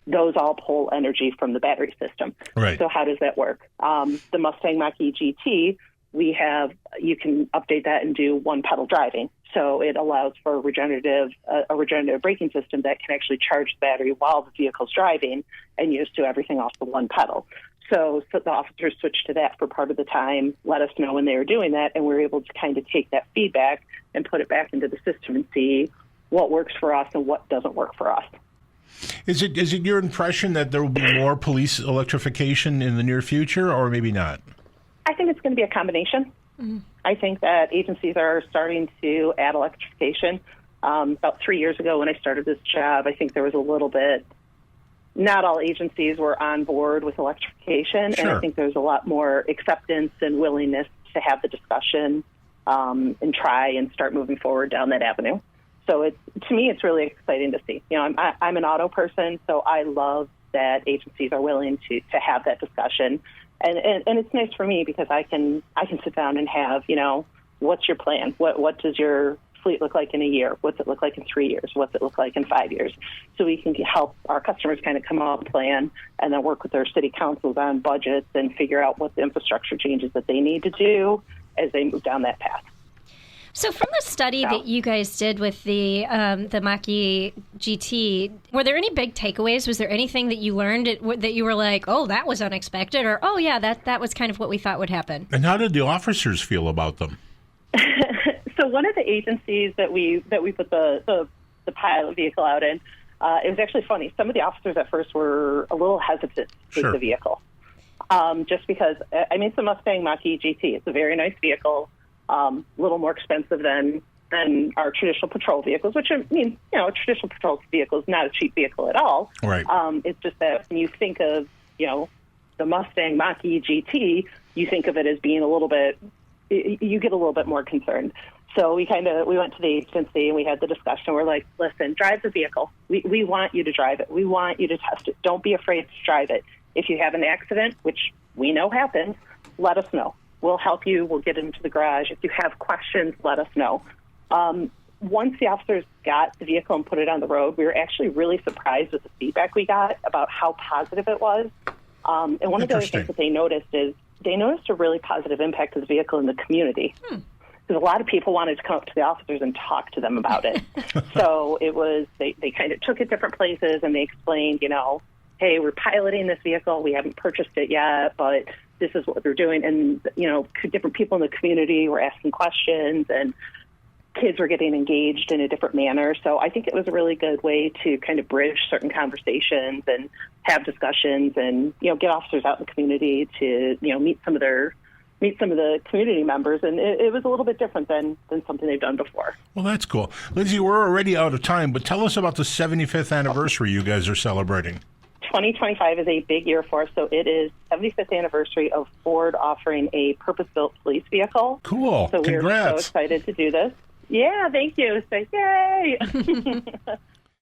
Those all pull energy from the battery system. Right. So how does that work? The Mustang Mach-E GT, you can update that and do one pedal driving. So it allows for a regenerative braking system that can actually charge the battery while the vehicle's driving and use do everything off the one pedal. So the officers switched to that for part of the time, let us know when they were doing that, and we were able to kind of take that feedback and put it back into the system and see what works for us and what doesn't work for us. Is it your impression that there will be more police electrification in the near future, or maybe not? I think it's going to be a combination. Mm-hmm. I think that agencies are starting to add electrification. About 3 years ago when I started this job, I think there was a little bit, not all agencies were on board with electrification, Sure. and I think there's a lot more acceptance and willingness to have the discussion and try and start moving forward down that avenue. So to me, it's really exciting to see. I'm an auto person, so I love that agencies are willing to have that discussion. And it's nice for me because I can sit down and have, what's your plan? What does your fleet look like in a year? What's it look like in 3 years? What's it look like in 5 years? So we can help our customers kind of come up with a plan and then work with their city councils on budgets and figure out what the infrastructure changes that they need to do as they move down that path. So from the study that you guys did with the Mach-E GT, were there any big takeaways? Was there anything that you learned that you were like, oh, that was unexpected, or oh yeah, that was kind of what we thought would happen? And how did the officers feel about them? So one of the agencies that we put the pilot vehicle out in, it was actually funny. Some of the officers at first were a little hesitant to take the vehicle, just because it's a Mustang Mach-E GT. It's a very nice vehicle. A little more expensive than than our traditional patrol vehicles, which means, a traditional patrol vehicle is not a cheap vehicle at all. Right. It's just that when you think of, the Mustang Mach-E GT, you think of it as being you get a little bit more concerned. So we went to the agency and we had the discussion. We're like, listen, drive the vehicle. We want you to drive it. We want you to test it. Don't be afraid to drive it. If you have an accident, which we know happens, let us know. We'll help you. We'll get into the garage. If you have questions, let us know. Once the officers got the vehicle and put it on the road, we were actually really surprised with the feedback we got about how positive it was. And one of the other things that they noticed is they noticed a really positive impact of the vehicle in the community. Because a lot of people wanted to come up to the officers and talk to them about it. So it was, they kind of took it different places and they explained, hey, we're piloting this vehicle. We haven't purchased it yet, but this is what we're doing. And, different people in the community were asking questions and kids were getting engaged in a different manner. So I think it was a really good way to kind of bridge certain conversations and have discussions and, get officers out in the community to, meet some of the community members. And it was a little bit different than something they've done before. Well, that's cool. Lindsey, we're already out of time, but tell us about the 75th anniversary you guys are celebrating. 2025 is a big year for us, so it is 75th anniversary of Ford offering a purpose-built police vehicle. Cool. So Congrats. We're so excited to do this. Yeah, thank you. So, yay!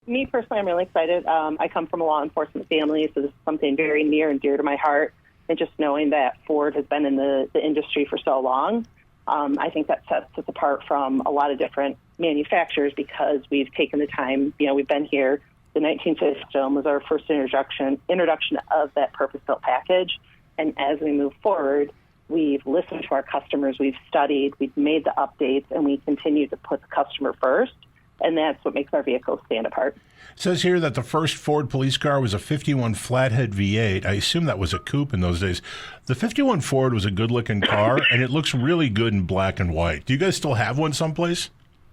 Me personally, I'm really excited. I come from a law enforcement family, so this is something very near and dear to my heart. And just knowing that Ford has been in the industry for so long, I think that sets us apart from a lot of different manufacturers because we've taken the time. We've been here. The 1950 film was our first introduction of that purpose-built package. And as we move forward, we've listened to our customers, we've studied, we've made the updates, and we continue to put the customer first. And that's what makes our vehicles stand apart. It says here that the first Ford police car was a 51 flathead V8. I assume that was a coupe in those days. The 51 Ford was a good-looking car, and it looks really good in black and white. Do you guys still have one someplace?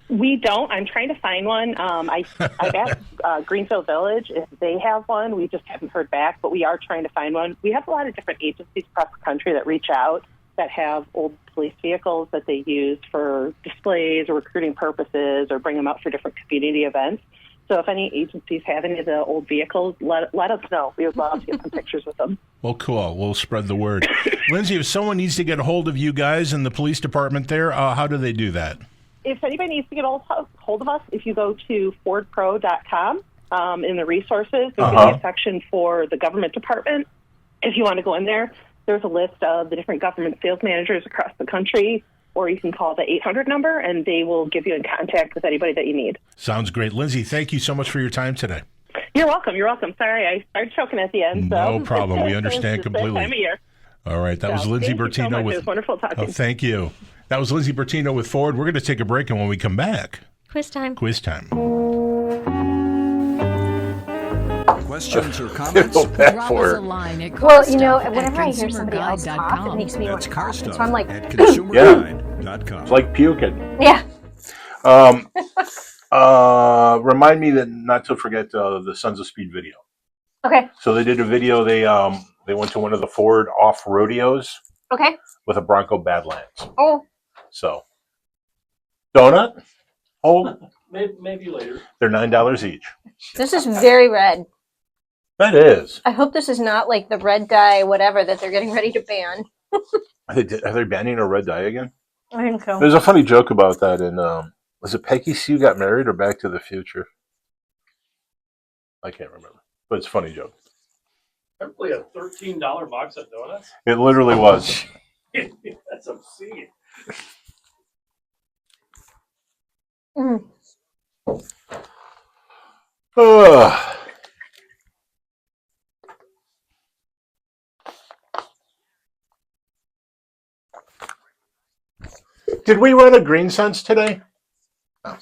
We don't. I'm trying to find one. I've asked Greenfield Village if they have one. We just haven't heard back, but we are trying to find one. We have a lot of different agencies across the country that reach out that have old police vehicles that they use for displays or recruiting purposes or bring them out for different community events. So if any agencies have any of the old vehicles, let us know. We would love to get some pictures with them. Well, cool. We'll spread the word. Lindsey, if someone needs to get a hold of you guys in the police department there, how do they do that? If anybody needs to get a hold of us, if you go to fordpro.com, in the resources, there's going to be a section for the government department. If you want to go in there, there's a list of the different government sales managers across the country, or you can call the 800 number, and they will give you in contact with anybody that you need. Sounds great. Lindsey, thank you so much for your time today. You're welcome. You're welcome. Sorry, I started choking at the end. No so. problem. We understand completely. Time of year. All right. That was Lindsey Bertino. So it was wonderful talking. Oh, thank you. That was Lindsey Bertino with Ford. We're going to take a break, and when we come back, Quiz time. Quiz time. Questions or comments? Drop us a line at Well, whenever I hear somebody else talk, it makes me want That's to car talk. stuff So I'm like, at consumerguide.com. It's like puking. yeah. Remind me that not to forget the Sons of Speed video. Okay. So they did a video. They went to one of the Ford off rodeos Okay. with a Bronco Badlands. Oh. So donut. Hold. Maybe later. They're $9 each. This is very red. That is. I hope this is not like the red dye, whatever, that they're getting ready to ban. Are they banning a red dye again? I think so. There's a funny joke about that in was it Peggy Sue Got Married or Back to the Future? I can't remember, but it's a funny joke. Probably a $13 box of donuts. It literally was. That's obscene. Mm. Did we run a Green Sense today? No.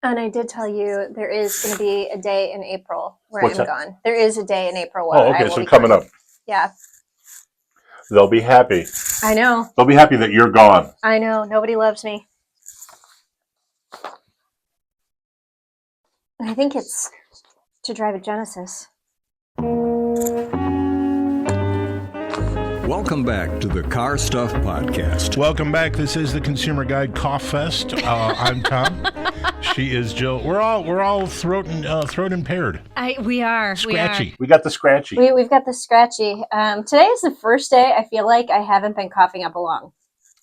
And I did tell you there is going to be a day in April where What's I'm that? gone. There is a day in April where Oh, I okay. will So be coming gone. up, Yeah, they'll be happy. I know. They'll be happy that you're gone. I know. Nobody loves me. I think it's to drive a Genesis. Welcome back to the Car Stuff Podcast. Welcome back. This is the Consumer Guide Cough Fest. I'm Tom. She is Jill. We're all throat impaired. We are. Scratchy. We got the scratchy. We've got the scratchy. Today is the first day I feel like I haven't been coughing up a lung.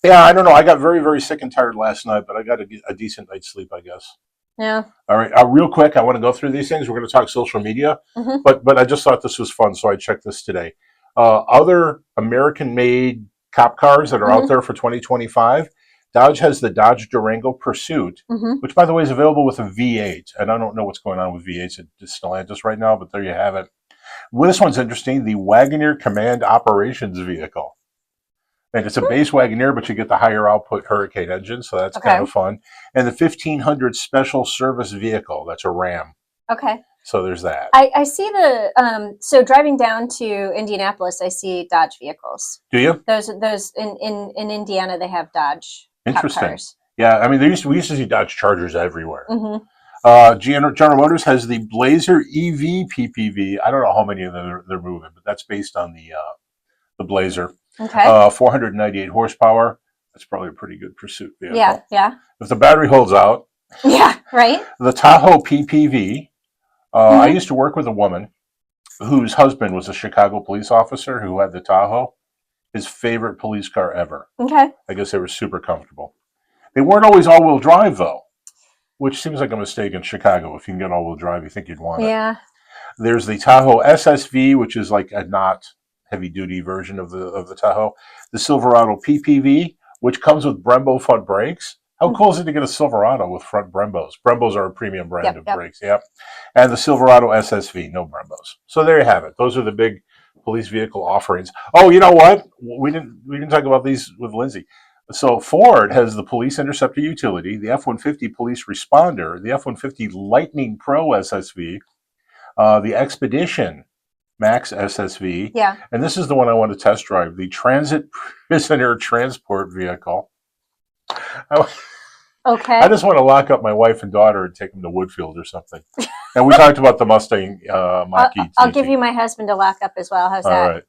Yeah, I don't know. I got very, very sick and tired last night, but I got a decent night's sleep, I guess. Yeah. All right. Real quick, I want to go through these things. We're going to talk social media, but I just thought this was fun, so I checked this today. Other American-made cop cars that are out there for 2025, Dodge has the Dodge Durango Pursuit, which, by the way, is available with a V8. And I don't know what's going on with V8s at Stellantis right now, but there you have it. Well, this one's interesting, the Wagoneer Command Operations Vehicle. And it's a base Wagoneer, but you get the higher output Hurricane engine, so that's kind of fun. And the 1500 Special Service Vehicle, that's a Ram. Okay. So there's that. I see so driving down to Indianapolis, I see Dodge vehicles. Do you? Those in Indiana, they have Dodge cop Interesting. cars. Yeah, I mean, we used to see Dodge Chargers everywhere. General Motors has the Blazer EV PPV. I don't know how many of them they're moving, but that's based on the Blazer. Okay. 498 horsepower. That's probably a pretty good pursuit vehicle. Yeah. If the battery holds out. Yeah, right? The Tahoe PPV. I used to work with a woman whose husband was a Chicago police officer who had the Tahoe. His favorite police car ever. Okay. I guess they were super comfortable. They weren't always all-wheel drive, though, which seems like a mistake in Chicago. If you can get all-wheel drive, you think you'd want it. Yeah. There's the Tahoe SSV, which is like a not heavy-duty version of the Tahoe. The Silverado PPV, which comes with Brembo front brakes. How cool is it to get a Silverado with front Brembos? Brembos are a premium brand of brakes. Yep. And the Silverado SSV, no Brembos. So there you have it. Those are the big police vehicle offerings. Oh, you know what? We didn't talk about these with Lindsey. So Ford has the Police Interceptor Utility, the F-150 Police Responder, the F-150 Lightning Pro SSV, the Expedition Max SSV. Yeah. And this is the one I want to test drive, the Transit Prisoner Transport Vehicle. Okay. I just want to lock up my wife and daughter and take them to Woodfield or something. And we talked about the Mustang Mach-E. I'll give you my husband to lock up as well. How's that? All right.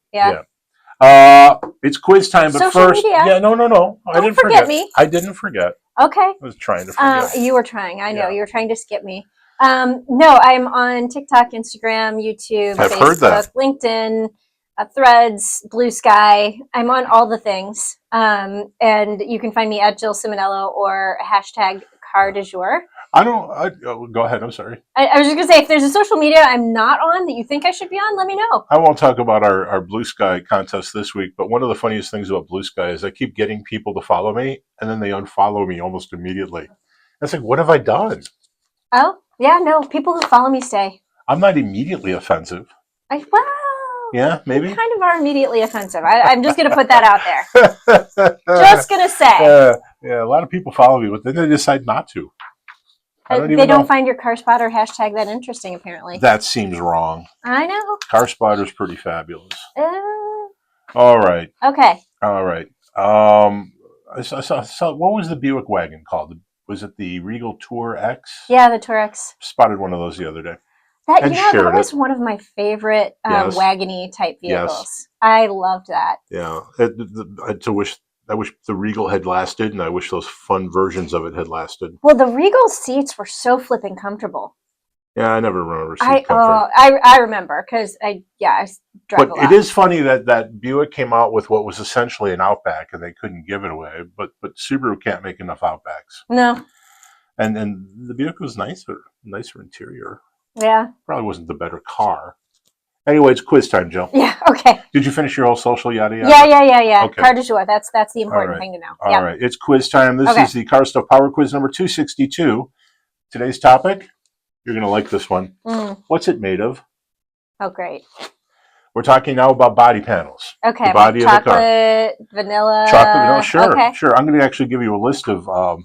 Yeah. It's quiz time, but Social first, media. yeah, no. I didn't forget me. I didn't forget. Okay. I was trying to forget. You were trying. I know. Yeah. You were trying to skip me. No, I'm on TikTok, Instagram, YouTube, I've Facebook, heard that. LinkedIn, Threads, Blue Sky. I'm on all the things. And you can find me at Jill Ciminillo or hashtag car du jour. Go ahead. I'm sorry. I was just going to say, if there's a social media I'm not on that you think I should be on, let me know. I won't talk about our Blue Sky contest this week, but one of the funniest things about Blue Sky is I keep getting people to follow me, and then they unfollow me almost immediately. It's like, what have I done? Oh, yeah, no. People who follow me stay. I'm not immediately offensive. Well, Yeah, maybe? you kind of are immediately offensive. I'm just going to put that out there. Just going to say. Yeah, a lot of people follow me, but then they decide not to. They don't find your car spotter hashtag that interesting, apparently. That seems wrong. I know. Car Spotter's pretty fabulous. Uh, All right. okay. I saw, what was the Buick wagon called? Was it the Regal Tour X? Yeah, the Tour X. Spotted one of those the other day. That was one of my favorite Yes. wagony type vehicles. Yes. I loved that. Yeah. I wish the Regal had lasted, and I wish those fun versions of it had lasted. Well, the Regal seats were so flipping comfortable. Yeah, I never remember seat comfort. I remember because I drive But a lot. it is funny that Buick came out with what was essentially an Outback, and they couldn't give it away. But Subaru can't make enough Outbacks. No. And the Buick was nicer interior. Yeah. Probably wasn't the better car. Anyway, it's quiz time, Jill. Yeah. Okay. Did you finish your whole social yada yada? Yeah. Okay. Car du jour. That's the important right. thing to know. All right. It's quiz time. This is the Car Stuff Power Quiz number 262. Today's topic, you're going to like this one. What's it made of? Oh, great. We're talking now about body panels. Okay. The body of the car. Chocolate, vanilla. Chocolate, vanilla, sure. Okay. Sure. I'm going to actually give you a list of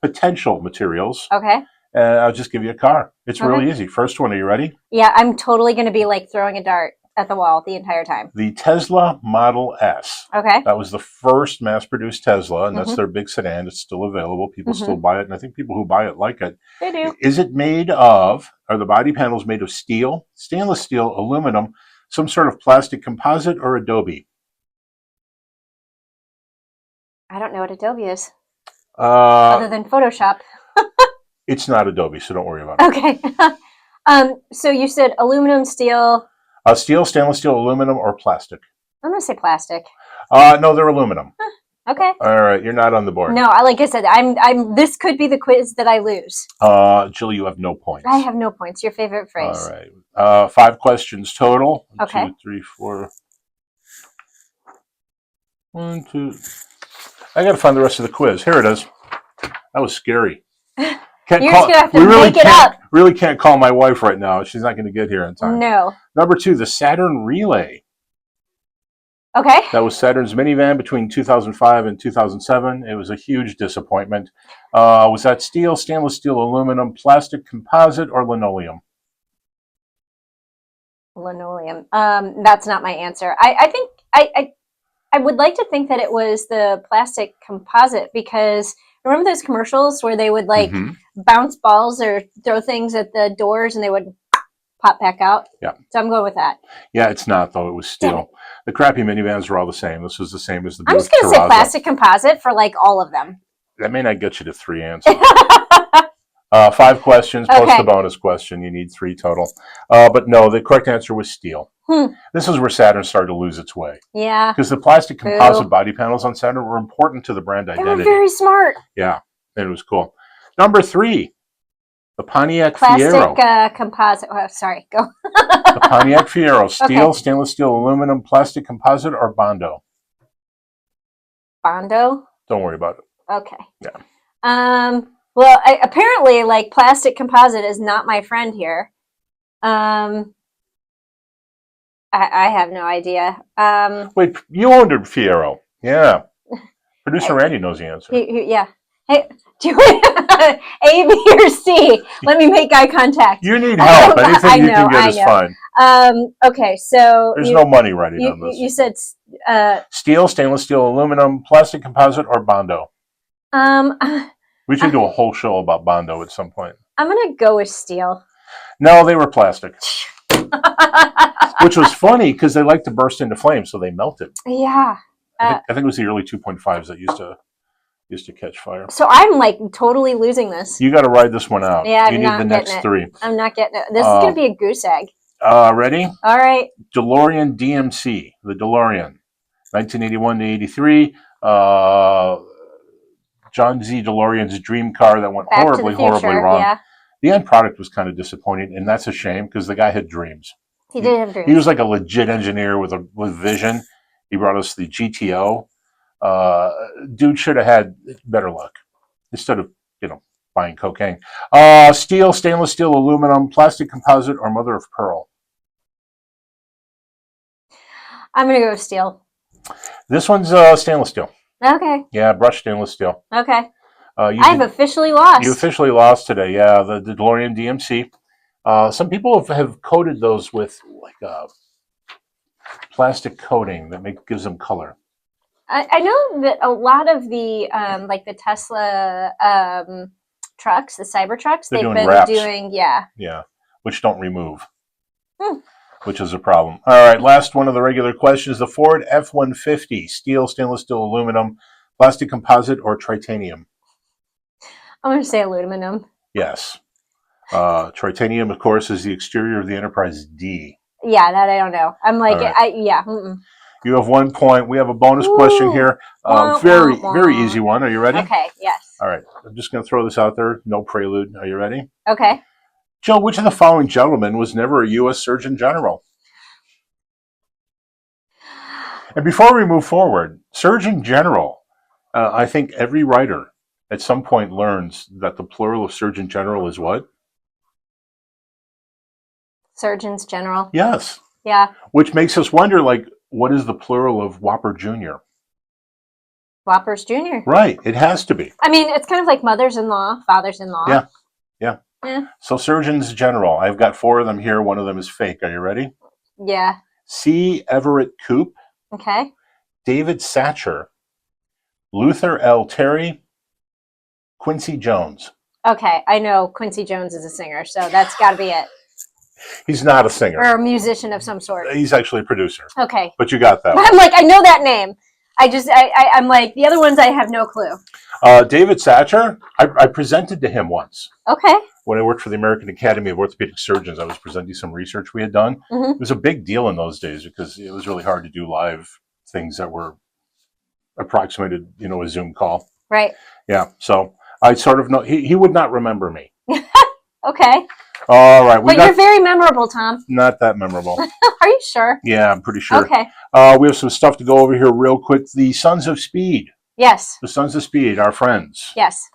potential materials. Okay. And I'll just give you a car. It's really easy. First one, are you ready? Yeah, I'm totally going to be like throwing a dart. at the wall the entire time. The Tesla Model S. Okay. That was the first mass-produced Tesla, and that's Mhm. their big sedan. It's still available. People still buy it, and I think people who buy it like it. They do. Is it made of, are the body panels made of steel, stainless steel, aluminum, some sort of plastic composite, or Adobe? I don't know what Adobe is, Uh, other than Photoshop. it's not Adobe, so don't worry about it. Okay. So you said aluminum, steel. Steel, stainless steel, aluminum, or plastic? I'm going to say plastic. No, they're aluminum. Okay. All right, you're not on the board. No, like I said, this could be the quiz that I lose. Jill, you have no points. I have no points. Your favorite phrase. All right. 5 questions total. Okay. 2, 3, 4. 1, 2. I got to find the rest of the quiz. Here it is. That was scary. You're just gonna have to make it up. Really can't call my wife right now. She's not going to get here in time. No. Number 2, the Saturn Relay. Okay. That was Saturn's minivan between 2005 and 2007. It was a huge disappointment. Was that steel, stainless steel, aluminum, plastic composite, or linoleum? Linoleum. That's not my answer. I think I would like to think that it was the plastic composite, because remember those commercials where they would like bounce balls or throw things at the doors and they would pop back out? Yeah. So I'm going with that. Yeah, it's not, though. It was Damn steel. it. The crappy minivans were all the same. This was the same as the I'm Buick just going to say Terrazzo. plastic composite for like all of them. That may not get you to 3 answers. 5 questions plus Okay. the bonus question. You need 3 total. But no, the correct answer was steel. This is where Saturn started to lose its way. Yeah. Because the plastic composite body panels on Saturn were important to the brand They identity. were very smart. Yeah, and it was cool. Number 3, the Pontiac Plastic Fiero. composite. Oh, sorry, go. The Pontiac Fiero. Steel, Okay. stainless steel, aluminum, plastic composite, or Bondo? Bondo? Don't worry about it. Okay. Yeah. Well, apparently, like, plastic composite is not my friend here. I have no idea. Wait, you owned a Fiero. Yeah. Producer Randy knows the answer. Yeah. Hey, do you want A, B, or C? Let me make eye contact. You need help. Anything I you know, can get I is know. fine. Okay, so There's no money writing on this. you said Steel, stainless steel, aluminum, plastic composite, or Bondo? We should do a whole show about Bondo at some point. I'm gonna go with steel. No, they were plastic. Which was funny because they like to burst into flames, so they melted. Yeah. I think it was the early 2.5s that used to catch fire. So I'm like totally losing this. You got to ride this one out. Yeah, I'm you need not the getting next it. 3. I'm not getting it. This is gonna be a goose egg. Ready? All right. DeLorean DMC, the DeLorean, 1981 to 83. John Z. DeLorean's dream car that went Back horribly to the future. wrong. Yeah. The end product was kind of disappointing, and that's a shame because the guy had dreams. He did have dreams. He was like a legit engineer with vision. He brought us the GTO. Dude should have had better luck instead of buying cocaine. Steel, stainless steel, aluminum, plastic composite, or mother of pearl. I'm gonna go with steel. This one's stainless steel. Okay. Yeah, brushed stainless steel. Okay. I've officially lost. You officially lost today. Yeah, the DeLorean DMC. Some people have coated those with like a plastic coating that gives them color. I know that a lot of the like the Tesla trucks, the Cybertrucks, They're they've doing been wraps. yeah. Which don't remove, which is a problem. All right, last one of the regular questions: the Ford F-150, steel, stainless steel, aluminum, plastic composite, or titanium? I'm gonna say aluminum. Yes, titanium, of course, is the exterior of the Enterprise D. Yeah, that I don't know. I'm like, All right. yeah. You have 1 point. We have a bonus question here. Very easy one. Are you ready? Okay. Yes. All right. I'm just going to throw this out there. No prelude. Are you ready? Okay. Joe, which of the following gentlemen was never a U.S. Surgeon General? And before we move forward, Surgeon General, I think every writer at some point learns that the plural of Surgeon General is what? Surgeons General. Yes. Yeah. Which makes us wonder, like, what is the plural of Whopper Jr.? Whoppers Jr. Right. It has to be. I mean, it's kind of like mothers-in-law, fathers-in-law. Yeah. Yeah. So Surgeons General, I've got 4 of them here. One of them is fake. Are you ready? Yeah. C. Everett Koop, Okay. David Satcher, Luther L. Terry, Quincy Jones. Okay. I know Quincy Jones is a singer, so that's got to be it. He's not a singer. Or a musician of some sort. He's actually a producer. Okay. But you got that one. I'm like, I know that name. I'm like, the other ones I have no clue. David Satcher, I presented to him once. Okay. When I worked for the American Academy of Orthopedic Surgeons, I was presenting some research we had done. Mm-hmm. It was a big deal in those days because it was really hard to do live things that were approximated, a Zoom call. Right. Yeah. So I sort of know he would not remember me. Okay. All right. But you're very memorable, Tom. Not that memorable. Are you sure? Yeah, I'm pretty sure. Okay. We have some stuff to go over here real quick. The Sons of Speed. Yes. The Sons of Speed, our friends. Yes.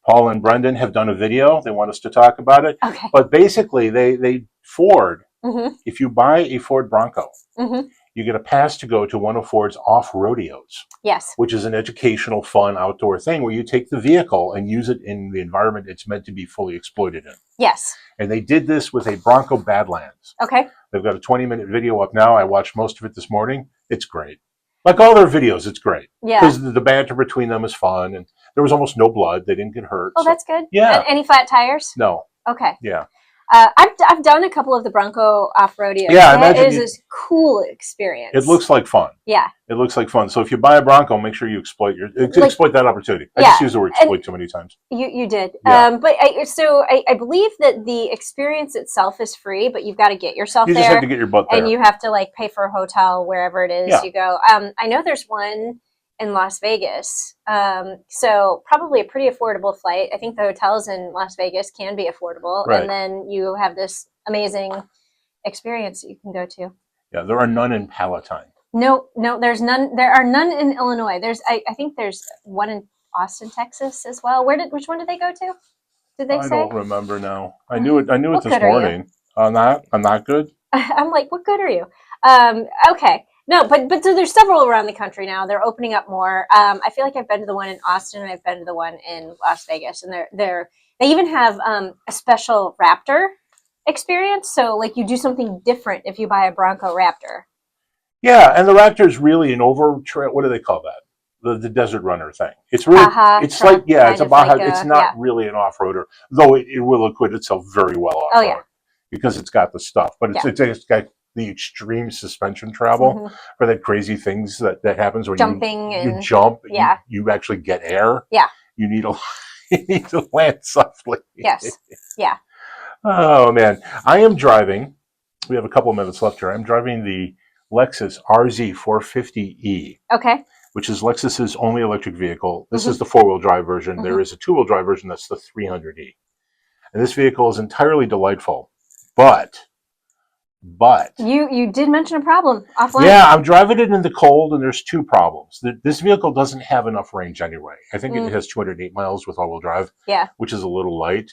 Paul and Brendan have done a video. They want us to talk about it. Okay. But basically, they Ford, Mm-hmm. if you buy a Ford Bronco, Mm-hmm. you get a pass to go to one of Ford's off-rodeos, Yes. which is an educational, fun, outdoor thing where you take the vehicle and use it in the environment it's meant to be fully exploited in. Yes. And they did this with a Bronco Badlands. Okay. They've got a 20-minute video up now. I watched most of it this morning. It's great. Like all their videos, it's great. Yeah. Because the banter between them is fun, and there was almost no blood. They didn't get hurt. Oh, that's good. Yeah. Any flat tires? No. Okay. Yeah. I've done a couple of the Bronco off-rodeos. Yeah, I That imagine is a cool experience. It looks like fun. Yeah. It looks like fun. So if you buy a Bronco, make sure you exploit that opportunity. I Yeah, just use the word exploit too many times. You did. Yeah. But I believe that the experience itself is free, but you've got to get yourself You there. just have to get your butt there. And you have to pay for a hotel wherever it is Yeah. you go. I know there's one in Las Vegas. So probably a pretty affordable flight. I think the hotels in Las Vegas can be affordable. Right. And then you have this amazing experience that you can go to. Yeah, there are none in Palatine. No, there's none. There are none in Illinois. I think there's one in Austin, Texas as well. Which one did they go to? Did they I say? don't remember now. I knew it What this good are you? morning. I'm not good. I'm like, what good are you? Okay. No, but so there's several around the country now. They're opening up more. I feel like I've been to the one in Austin and I've been to the one in Las Vegas, and they even have a special Raptor experience. So you do something different if you buy a Bronco Raptor. Yeah, and the Raptor is really an what do they call that? The Desert Runner thing. It's really, Baja it's truck, like, yeah, it's a Baja. like It's not yeah. really an off-roader, though it will acquit itself very well off-road. Oh, yeah. Because it's got the stuff. But it's got the extreme suspension travel Mhm. for that crazy things that happens when Jumping you and jump. yeah. You actually get air. Yeah. You need to land softly. Yes. Yeah. Oh, man. I am driving. We have a couple of minutes left here. I'm driving the Lexus RZ 450E, Okay. which is Lexus's only electric vehicle. This is the four-wheel drive version. Mhm. There is a two-wheel drive version. That's the 300E. And this vehicle is entirely delightful. But You did mention a problem offline. yeah, I'm driving it in the cold, and there's two problems. This vehicle doesn't have enough range anyway. I think it has 208 miles with all-wheel drive, Yeah. which is a little light.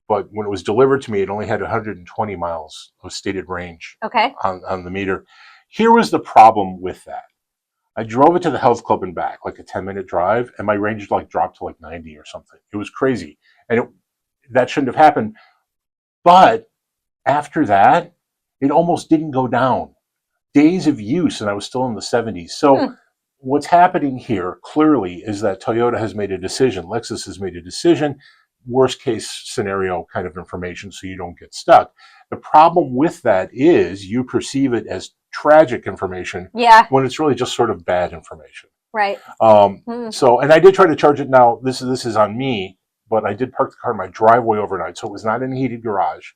But when it was delivered to me, it only had 120 miles of stated range Okay. on the meter. Here was the problem with that. I drove it to the health club and back, like a 10-minute drive, and my range dropped to 90 or something. It was crazy. And that shouldn't have happened. But after that, it almost didn't go down. Days of use, and I was still in the 70s. So what's happening here clearly is that Toyota has made a decision. Lexus has made a decision. Worst case scenario kind of information so you don't get stuck. The problem with that is you perceive it as tragic information Yeah. when it's really just sort of bad information. Right. So, and I did try to charge it now. This is on me, but I did park the car in my driveway overnight, so it was not in a heated garage.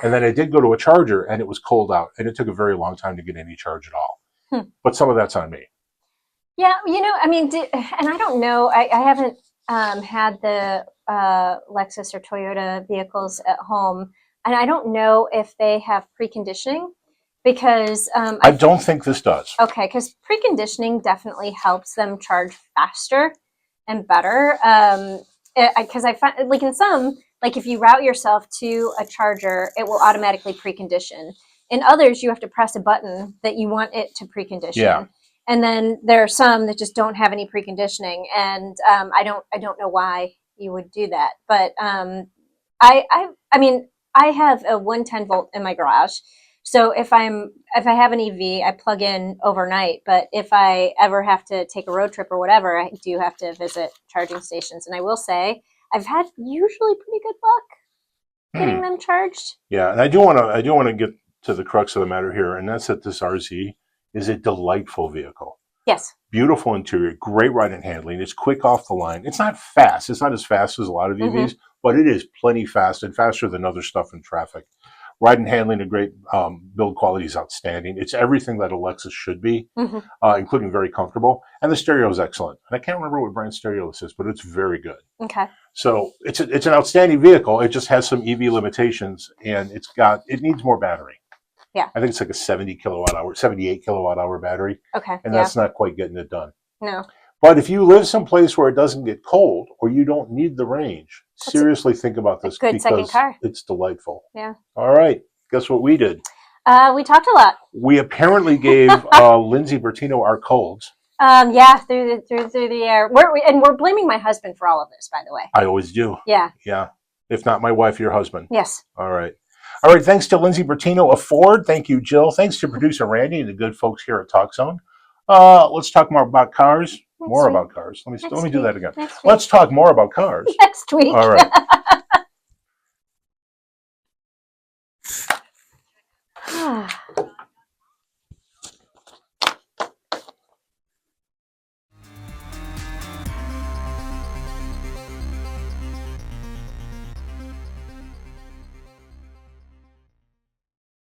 And then I did go to a charger, and it was cold out, and it took a very long time to get any charge at all. But some of that's on me. Yeah. And I don't know. I haven't had the Lexus or Toyota vehicles at home, and I don't know if they have preconditioning because I don't think this does. Okay, because preconditioning definitely helps them charge faster and better. Because I find, in some, if you route yourself to a charger, it will automatically precondition. In others, you have to press a button that you want it to precondition. Yeah. And then there are some that just don't have any preconditioning, and I don't know why you would do that. But I have a 110 volt in my garage. So if I have an EV, I plug in overnight. But if I ever have to take a road trip or whatever, I do have to visit charging stations. And I will say, I've had usually pretty good luck getting them charged. Yeah, and I do want to get to the crux of the matter here, and that's that this RZ is a delightful vehicle. Yes. Beautiful interior, great ride and handling. It's quick off the line. It's not fast. It's not as fast as a lot of EVs, but it is plenty fast and faster than other stuff in traffic. Ride and handling, a great build quality is outstanding. It's everything that a Lexus should be, including very comfortable. And the stereo is excellent. And I can't remember what brand stereo this is, but it's very good. Okay. So it's an outstanding vehicle. It just has some EV limitations, and it needs more battery. Yeah. I think it's like a 78 kilowatt hour battery. Okay. And that's not quite getting it done. No. But if you live someplace where it doesn't get cold or you don't need the range, seriously think about this good second car. It's delightful. Yeah. All right. Guess what we did? We talked a lot. We apparently gave Lindsey Bertino our colds. Yeah, through the air. We're blaming my husband for all of this, by the way. I always do. Yeah. Yeah. If not my wife, your husband. Yes. All right. All right. Thanks to Lindsey Bertino of Ford. Thank you, Jill. Thanks to producer Randy and the good folks here at Talk Zone. Let's talk more about cars. About cars. Let me do that again. Let's talk more about cars. Next week. All right.